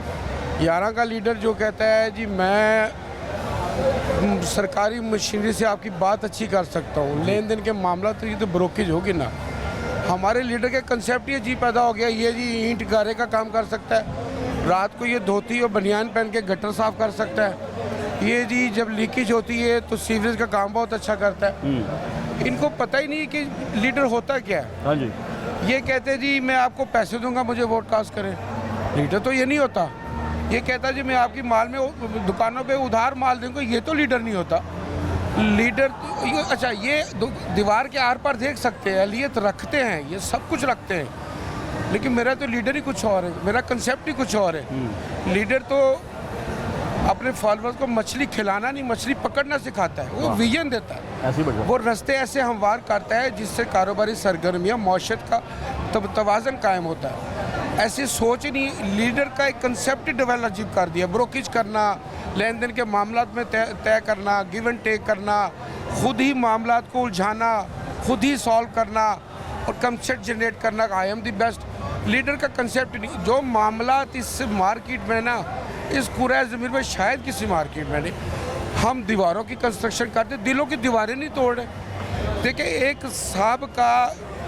11 का लीडर जो कहता है जी मैं सरकारी मशीनरी से आपकी बात अच्छी कर सकता हूँ, लेन देन के मामला तो ये तो ब्रोकेज होगी ना। हमारे लीडर के कंसेप्ट ये जी पैदा हो गया, ये जी ईंट गारे का काम कर सकता है, रात को ये धोती और बनियान पहन के गटर साफ कर सकता है, ये जी जब लीकेज होती है तो सीवरेज का काम बहुत अच्छा करता है। इनको पता ही नहीं कि लीडर होता क्या है। हाँ जी, ये कहते जी मैं आपको पैसे दूंगा, मुझे वोट कास्ट करें। लीडर तो ये नहीं होता। ये कहता जी मैं आपकी माल में दुकानों पे उधार माल दूंगा, ये तो लीडर नहीं होता। लीडर तो अच्छा, ये दीवार के आर पार देख सकते हैं, अहलियत रखते हैं, ये सब कुछ रखते हैं, लेकिन मेरा तो लीडर ही कुछ और है, मेरा कंसेप्ट ही कुछ और है। लीडर तो अपने फॉलोअर्स को मछली खिलाना नहीं, मछली पकड़ना सिखाता है, वो विजन देता है, ऐसे ही बढ़िया। वो रास्ते ऐसे हमवार करता है जिससे कारोबारी सरगर्मियाँ मौशत का तवाज़न कायम होता है। ऐसी सोच ही नहीं, लीडर का एक कंसेप्ट ही डेवलप कर दिया। ब्रोकेज करना, लेन देन के मामला में तय करना, गिव एंड टेक करना, खुद ही मामला को उलझाना, खुद ही सॉल्व करना और कंसेप्ट जनरेट करना, I am the best. Leader का कंसेप्ट नहीं। जो मामला इस मार्केट में ना, इस कुरैश ज़मीन में शायद किसी मार्केट में नहीं, हम दीवारों की कंस्ट्रक्शन करते, दिलों की दीवारें नहीं तोड़ रहे। देखिए, एक साहब का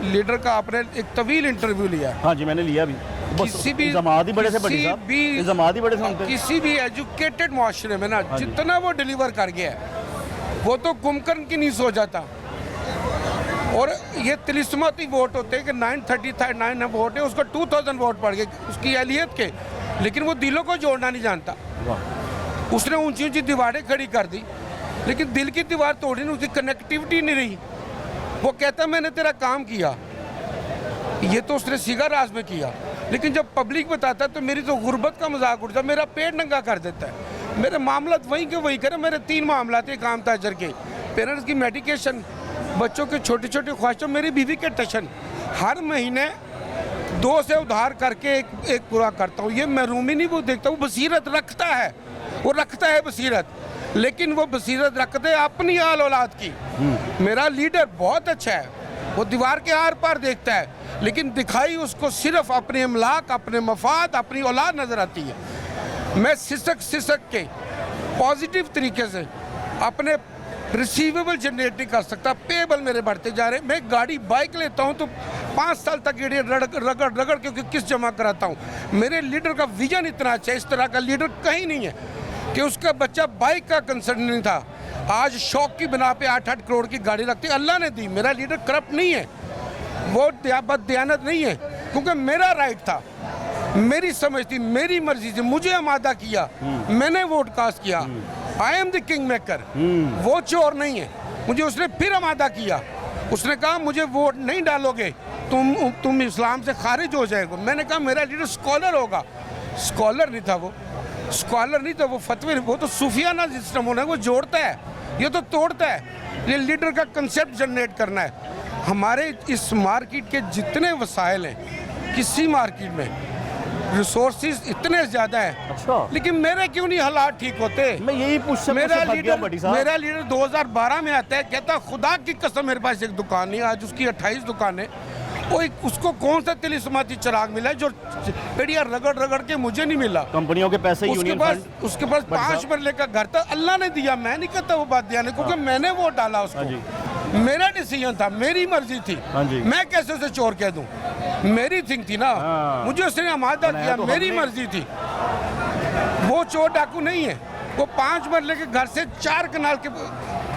लीडर का आपने एक तवील इंटरव्यू लिया। हाँ जी, मैंने लिया भी। किसी भी जमात ही बड़े से बड़ी साहब, भी जमात ही बड़े से होते हैं। किसी भी एजुकेटेड माशरे में ना, जितना वो डिलीवर कर गया है, वो तो कुंभकर्ण की नहीं सो जाता। और ये तिलिस्माती वोट होते हैं कि 939 वोट है, उसको 2000 वोट पड़ गए उसकी अहलियत के, लेकिन वो दिलों को जोड़ना नहीं जानता। उसने ऊंची ऊंची दीवारें खड़ी कर दी, लेकिन दिल की दीवार तोड़ी नहीं, उसकी कनेक्टिविटी नहीं रही। वो कहता मैंने तेरा काम किया, ये तो उसने सीगा राज में किया, लेकिन जब पब्लिक बताता है तो मेरी तो गुर्बत का मजाक उड़ता है, मेरा पेट नंगा कर देता है। मेरे मामला वहीं के वहीं करे। मेरे 3 मामला थे काम ताजर के, पेरेंट्स की मेडिकेशन, बच्चों के छोटे छोटे ख्वाहिशों, मेरी बीवी के टशन। हर महीने 2 से उधार करके एक पूरा करता हूँ। ये महरूमी नहीं वो देखता, वो बसीरत रखता है, वो रखता है बसीरत, लेकिन वो बसीरत रखते हैं अपनी आल औलाद की। मेरा लीडर बहुत अच्छा है, वो दीवार के आर पार देखता है, लेकिन दिखाई उसको सिर्फ अपने अमलाक, अपने मफाद, अपनी औलाद नजर आती है। मैं सिसक के पॉजिटिव तरीके से अपने रिसीवेबल जनरेट नहीं कर सकता। पेबल मेरे बढ़ते जा रहे हैं। मैं गाड़ी बाइक लेता हूं तो 5 साल तक ये रगड़ क्योंकि किस्त जमा कराता हूं। मेरे लीडर का विजन इतना अच्छा है, इस तरह का लीडर कहीं नहीं है कि उसका बच्चा बाइक का कंसर्न नहीं था, आज शौक की बिना पे 8-8 करोड़ की गाड़ी रखती, अल्लाह ने दी। मेरा लीडर करप्ट नहीं है, वो बददियानत नहीं है, क्योंकि मेरा राइट था, मेरी समझ थी, मेरी मर्जी से मुझे आमादा किया, मैंने वोट कास्ट किया। I am the king maker. वो चोर नहीं है, मुझे उसने फिर आमादा किया। उसने कहा मुझे वोट नहीं डालोगे तुम इस्लाम से खारिज हो जाएगा। मैंने कहा मेरा लीडर स्कॉलर होगा। स्कॉलर नहीं था वो, स्कॉलर नहीं था वो, फतवे, वो तो सूफियाना सिस्टम होना है, वो जोड़ता है, ये तो तोड़ता है। ये लीडर का कंसेप्ट जनरेट करना है। हमारे इस मार्केट के जितने वसाइल हैं, किसी मार्केट में रिसोर्सेज इतने ज़्यादा हैं, अच्छा, लेकिन मेरे क्यों नहीं हालात ठीक होते? मैं यही पूछना मेरा लीडर 2012 में आता है, कहता खुदा की कसम मेरे पास एक दुकान नहीं, आज उसकी 28 दुकानें। उसको कौन सा तिलिस्माती चिराग मिला है जो पेड़िया रगड़ के मुझे नहीं मिला? कंपनियों के पैसे, उसके पास 5 मरले का घर था, अल्लाह ने दिया, मैं नहीं कहता वो बात दिया नहीं, क्योंकि मैंने वोट डाला उसको, मेरा डिसीजन था, मेरी मर्जी थी। मैं कैसे उसे चोर कह दूं? मेरी थिंग थी ना, मुझे उसने आमादा किया, मेरी मर्जी थी। वो चोर डाकू नहीं है, वो 5 मरले के घर से 4 कनाल के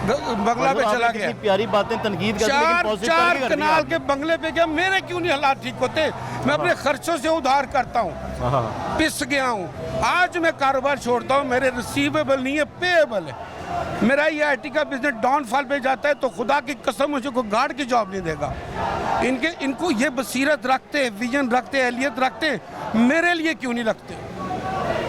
बंगला पे चला गया। प्यारी बातें तनकीद करते, 4 कनाल के बंगले पे गया। मेरे क्यों नहीं हालात ठीक होते? मैं अपने खर्चों से उधार करता हूँ, पिस गया हूँ। आज मैं कारोबार छोड़ता हूँ, मेरे रिसीवेबल नहीं है, पेएबल है। मेरा ये IT का बिजनेस डाउनफॉल पे जाता है तो खुदा की कसम मुझे कोई गार्ड की जॉब नहीं देगा। इनको ये बसीरत रखते, विजन रखते, अहलियत रखते, मेरे लिए क्यों नहीं रखते?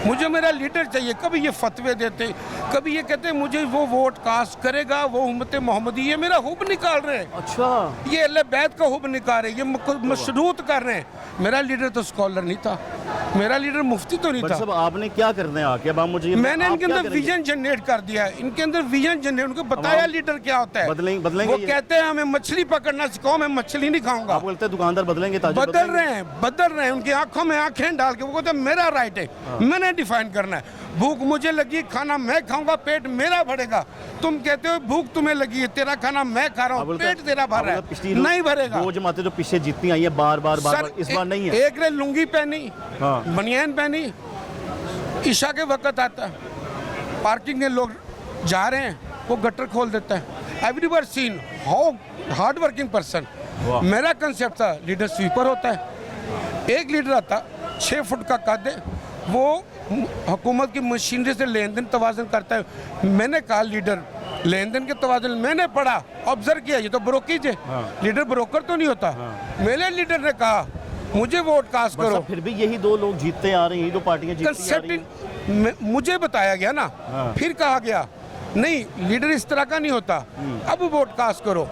मुझे मेरा लीडर चाहिए। कभी ये फतवे देते, कभी ये कहते मुझे वो वोट कास्ट करेगा, वो उम्मत मोहम्मदी, ये मेरा हुब निकाल रहे हैं। अच्छा, ये अल्लाह बैत का हुब निकाल रहे हैं, ये मशरूत कर रहे हैं। मेरा लीडर तो स्कॉलर नहीं था, मेरा लीडर मुफ्ती तो नहीं था। सब आपने क्या करना है आके? अब मुझे मैंने इनके अंदर विजन जनरेट कर दिया है, इनके अंदर विजन जनरेट, उनको बताया लीडर क्या होता है। बदलेंगे वो कहते हैं हमें मछली पकड़ना सिखाओ, मैं मछली नहीं खाऊंगा। आप बोलते हैं दुकानदार बदलेंगे, बदल रहे हैं, उनकी आंखों में आंखें डाल के वो कहते हैं मेरा राइट है, मैंने डिफाइन करना है। भूख मुझे लगी, खाना मैं खाऊंगा, पेट मेरा भरेगा। तुम कहते हो भूख तुम्हें लगी है, तेरा खाना मैं खा रहा हूँ, पेट तेरा भर रहा है, नहीं भरेगा। वो जमाते जो पीछे जीतती आई है बार बार, इस बार नहीं है। एक ने लुंगी पहनी, बनियान पहनी, ईशा के वक्त आता है, पार्किंग में लोग जा रहे हैं, वो गटर खोल देता है। Everyone seen how hard working person. मेरा कंसेप्ट था लीडर स्वीपर होता है। एक लीडर आता 6 फुट का कद है, वो हुकूमत की मशीनरी से लेन देन तवाज़न करता है। मैंने कहा लीडर लेन देन के तवाज़न, मैंने पढ़ा, ऑब्जर्व किया, ये तो ब्रोकेज है, लीडर ब्रोकर तो नहीं होता। मेरे लीडर ने कहा मुझे वोट कास्ट करो। फिर भी यही 2 लोग जीतते आ रहे हैं, यही 2 पार्टियां जीतती आ रही हैं। मुझे बताया गया ना, फिर कहा गया नहीं लीडर इस तरह का नहीं होता, अब वोट कास्ट करो।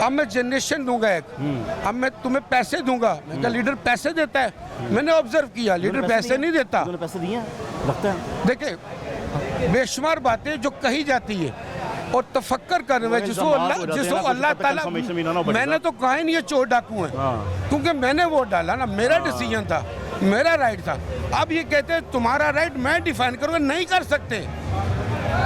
अब मैं जनरेशन दूंगा एक, अब मैं तुम्हें पैसे दूंगा। मैं कहा लीडर पैसे देता है? मैंने ऑब्जर्व किया लीडर पैसे नहीं देता। पैसे दिए लगता है। देखिए बेशुमार बातें जो कही जाती है और तफक्कर करने में जिसको अल्लाह ताला, मैंने तो कहा ही नहीं ये चोर डाकू है, क्योंकि मैंने वोट डाला ना, मेरा डिसीजन था, मेरा राइट था। अब ये कहते हैं तुम्हारा राइट मैं डिफाइन करूँगा, नहीं कर सकते।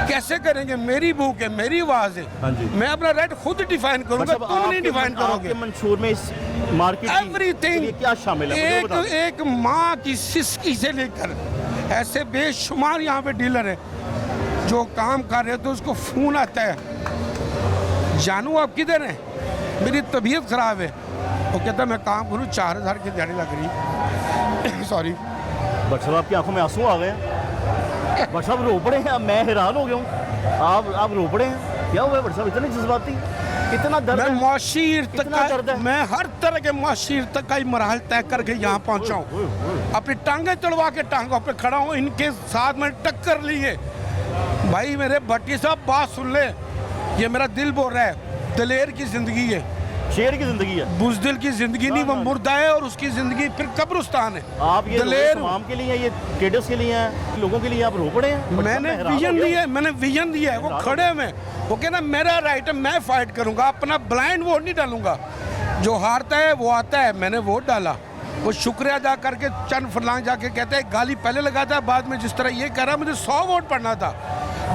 कैसे करेंगे? मेरी भूख है, मेरी आवाज है, मैं अपना राइट खुद डिफाइन करूंगा, तुम नहीं डिफाइन करोगे। मंशूर में इस मार्केट एवरीथिंग क्या शामिल है? एक माँ की सिसकी से लेकर ऐसे बेशुमार यहाँ पे डीलर है जो काम कर रहे हैं, तो उसको फोन आता है, जानू आप किधर हैं, मेरी तबीयत खराब है। वो कहता मैं काम करूँ, 4000 की दिहाड़ी लग रही। सॉरी बट साहब, आपकी आंखों में आंसू आ गए। बट साहब रो पड़े हैं, मैं हैरान हो गया हूँ। आप रो पड़े हैं, क्या हुआ बट साहब, इतने जज्बाती? इतना दर्द मैं है? मुआशी इतना दर्द है? मैं हर तरह के मुआशी इर्तिकाई मराहल तय करके यहाँ पहुँचा हूँ। अपनी टांगे चढ़वा के टांगों पे खड़ा हूँ, इनके साथ में टक्कर ली है। भाई मेरे भट्टी साहब बात सुन ले, ये मेरा दिल बोल रहा है, दलेर की ज़िंदगी है, शेर की जिंदगी है। बुज़दिल की ज़िंदगी नहीं, वो मुर्दा है और उसकी ज़िंदगी फिर कब्रिस्तान है। आप ये दलेर आवाम के लिए, ये ट्रेडर्स के लिए हैं, लोगों के लिए आप रो पड़े हैं। मैंने मैं हैरान हो विजन गया। दिया है, मैंने विजन दिया है, वो खड़े में, वो कहना मेरा राइट है, मैं फाइट करूंगा, अपना ब्लाइंड वोट नहीं डालूंगा। जो हारता है वो आता है, मैंने वोट डाला। वो शुक्रिया अदा करके चंद फरलांग जाके कहते हैं गाली पहले लगाता है, बाद में जिस तरह ये कह रहा मुझे 100 वोट पड़ना था,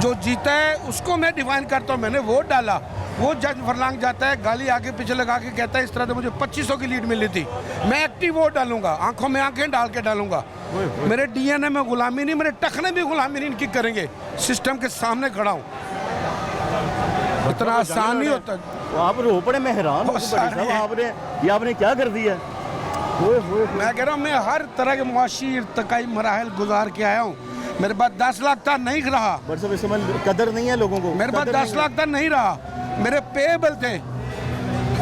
जो जीता है उसको मैं डिफाइन करता हूँ, मैंने वोट डाला। वो जज फरलांग जाता है, गाली आगे पीछे लगा के कहता है इस तरह से मुझे 2500 की लीड मिली थी, मैं एक्टिव वोट डालूंगा, आंखों में आंखें डाल के डालूंगा। मेरे डीएनए में गुलामी नहीं, मेरे टखने भी गुलामी नहीं इनकी करेंगे। सिस्टम के सामने खड़ा हूँ, इतना आसान नहीं होता। तो आप रो पड़े, मैं हैरान हूँ। बहुत सारे साहब, हैं। आपने क्या कर दिया? मैं कह रहा हूँ मैं हर तरह के मुआशी इर्तिकाई मराहल गुजार के आया हूँ। मेरे पास 10 लाख था, नहीं रहा। बट सब इस समय कदर नहीं है लोगों को। मेरे पास कदर 10 नहीं लाख था, नहीं रहा। मेरे पेएबल थे,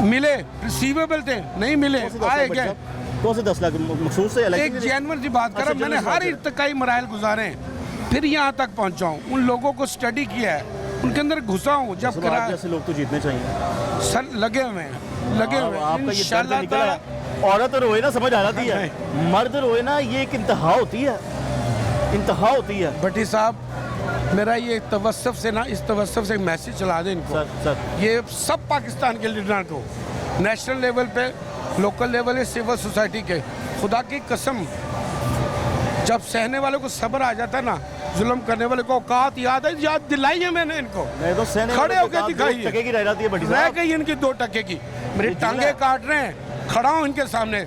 मिले, रिसीवेबल थे, नहीं मिले, है। कौन से 10 आए लाख गए। बच्चा? कौन से 10 लाख मखसूस से एक इलेक्शन के लिए? जेन्युइन सी बात कर रहा हूँ, अच्छा, मैंने genuine हर बात है। इर्तिकाई मराहल गुजारे हैं, फिर यहाँ तक पहुँचा हूँ, उन लोगों को स्टडी किया है, उनके अंदर घुसा हूँ। जब सब करा आप जैसे लोग तो जीतने चाहिए। सर लगे हुए हैं, लगे हुए हैं। आपका ये दर्द इंशाल्लाह निकला ताला है। औरत रोए ना समझ आ जाती है, मर्द रोए ना ये एक इंतहा होती है, इंतहा होती है। भट्टी साहब मेरा ये तवस्सुफ से ना, इस तवस्सुफ से एक मैसेज चला दें इनको, सर ये सब पाकिस्तान के लीडर को, नेशनल लेवल पे, लोकल लेवल है, सिविल सोसाइटी के, खुदा की कसम जब सहने वाले को सब्र आ जाता ना, जुल्म करने वाले को औकात याद है, याद दिलाई है मैंने इनको। मैं तो सहने खड़े वाले होकर को दिखाई है। 2 टके की रह जाती है बड़ी रह साहब। गई इनकी 2 टके की, मेरी ये टांगे जिला- काट रहे हैं, खड़ा हूँ इनके सामने,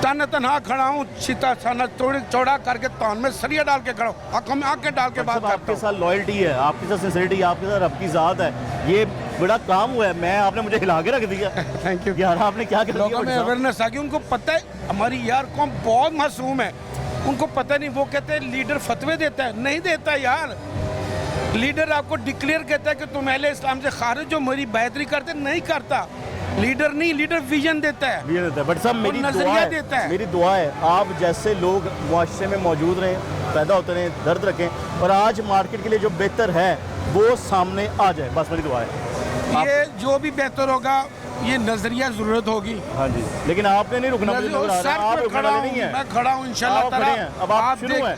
तनहा खड़ा हूँ, सीता साना चौड़ा करके तान में सरिया डाल के खड़ा हूँ, आंखों में आंखें डाल के बात सब करता आपके हूँ। साथ लॉयल्टी है, आपके साथ सिंसियरिटी, आपके साथ रब की ज़ात है, ये बड़ा काम हुआ है। मैं आपने मुझे हिला के रख दिया। Thank you. यार आपने क्या कर दिया लोगों में बड़ी साहब? अवेयरनेस आ गई, उनको पता है हमारी यार कौम बहुत मासूम है, उनको पता नहीं। वो कहते हैं लीडर फतवे देता है, नहीं देता यार। लीडर आपको डिक्लेयर कहता है कि तुम अहले इस्लाम से खारिज हो, मेरी बेहतरी करते, नहीं करता। लीडर नहीं, लीडर विजन देता है, ये देता है। बट साहब मेरी नजरिया दुआ है, देता है। मेरी दुआ है आप जैसे लोग मुआशरे में मौजूद रहें, पैदा होते रहें, दर्द रखें, और आज मार्केट के लिए जो बेहतर है वो सामने आ जाए, बस मेरी दुआ है। ये जो भी बेहतर होगा, ये नजरिया जरूरत होगी। हाँ जी, लेकिन आपने नहीं रुकना, मुझे नजर आ रहा है। आप सर रुकने खड़ा वाले हूँ, नहीं हैं। मैं खड़ा हूँ इंशाल्लाह आप खड़े ताला। हैं, अब आप शुरू हैं।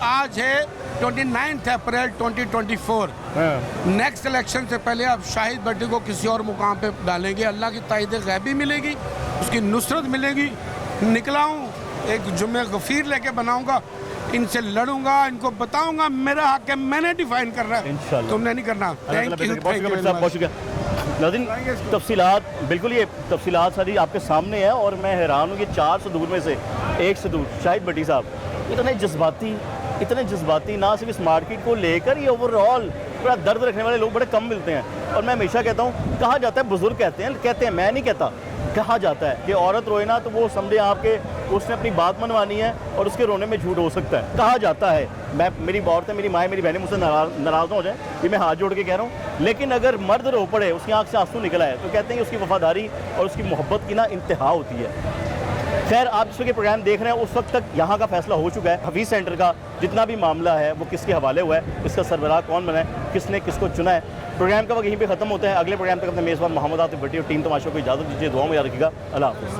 आज है 29 अप्रैल 2024। हाँ। नेक्स्ट इलेक्शन से पहले अब शाहिद भट्टी को किसी और मुकाम पे डालेंगे, अल्लाह की ताईद गैबी मिलेगी, उसकी नुसरत मिलेगी। निकला हूँ, एक जुम्मे गफीर लेके बनाऊंगा, इनसे लड़ूंगा, इनको बताऊंगा मेरा हक है, मैंने डिफाइन करना है, इंशाल्लाह। तुमने नहीं करना। थैंक यू, बहुत शुक्रिया नाज़रीन। तफसीलात बिल्कुल, ये तफसीलात सारी आपके सामने है, और मैं हैरान हूँ कि 4 सदूर में से एक सदूर शाहिद भट्टी साहब इतने जज्बाती ना सिर्फ इस मार्केट को लेकर, ये ओवरऑल बड़ा दर्द रखने वाले लोग बड़े कम मिलते हैं। और मैं हमेशा कहता हूँ, कहा जाता है, बुजुर्ग कहते हैं, मैं नहीं कहता, कहा जाता है कि औरत रोए ना तो वो समझे आपके उसने अपनी बात मनवानी है और उसके रोने में झूठ हो सकता है, कहा जाता है। मेरी औरतें, मेरी माएँ, मेरी बहनें मुझसे नाराज़ ना हो जाए, ये मैं हाथ जोड़ के कह रहा हूँ। लेकिन अगर मर्द रो पड़े, उसकी आंख से आंसू निकला है, तो कहते हैं कि उसकी वफादारी और उसकी मोहब्बत की ना इंतहा होती है। खैर, आप जिस वक्त प्रोग्राम देख रहे हैं, उस वक्त तक यहाँ का फैसला हो चुका है। हफीज़ सेंटर का जितना भी मामला है वो किसके हवाले हुआ है, इसका सरबराह कौन बना है, किसने किसको चुना है। प्रोग्राम का वक्त यहीं पे ख़त्म होता है। अगले प्रोग्राम तक अपने मेज़बान मोहम्मद आतिफ भट्टी और टीम तमाशा को इजाज़त दीजिए। दुआ में याद रखिएगा। अल्लाह हाफ़िज़।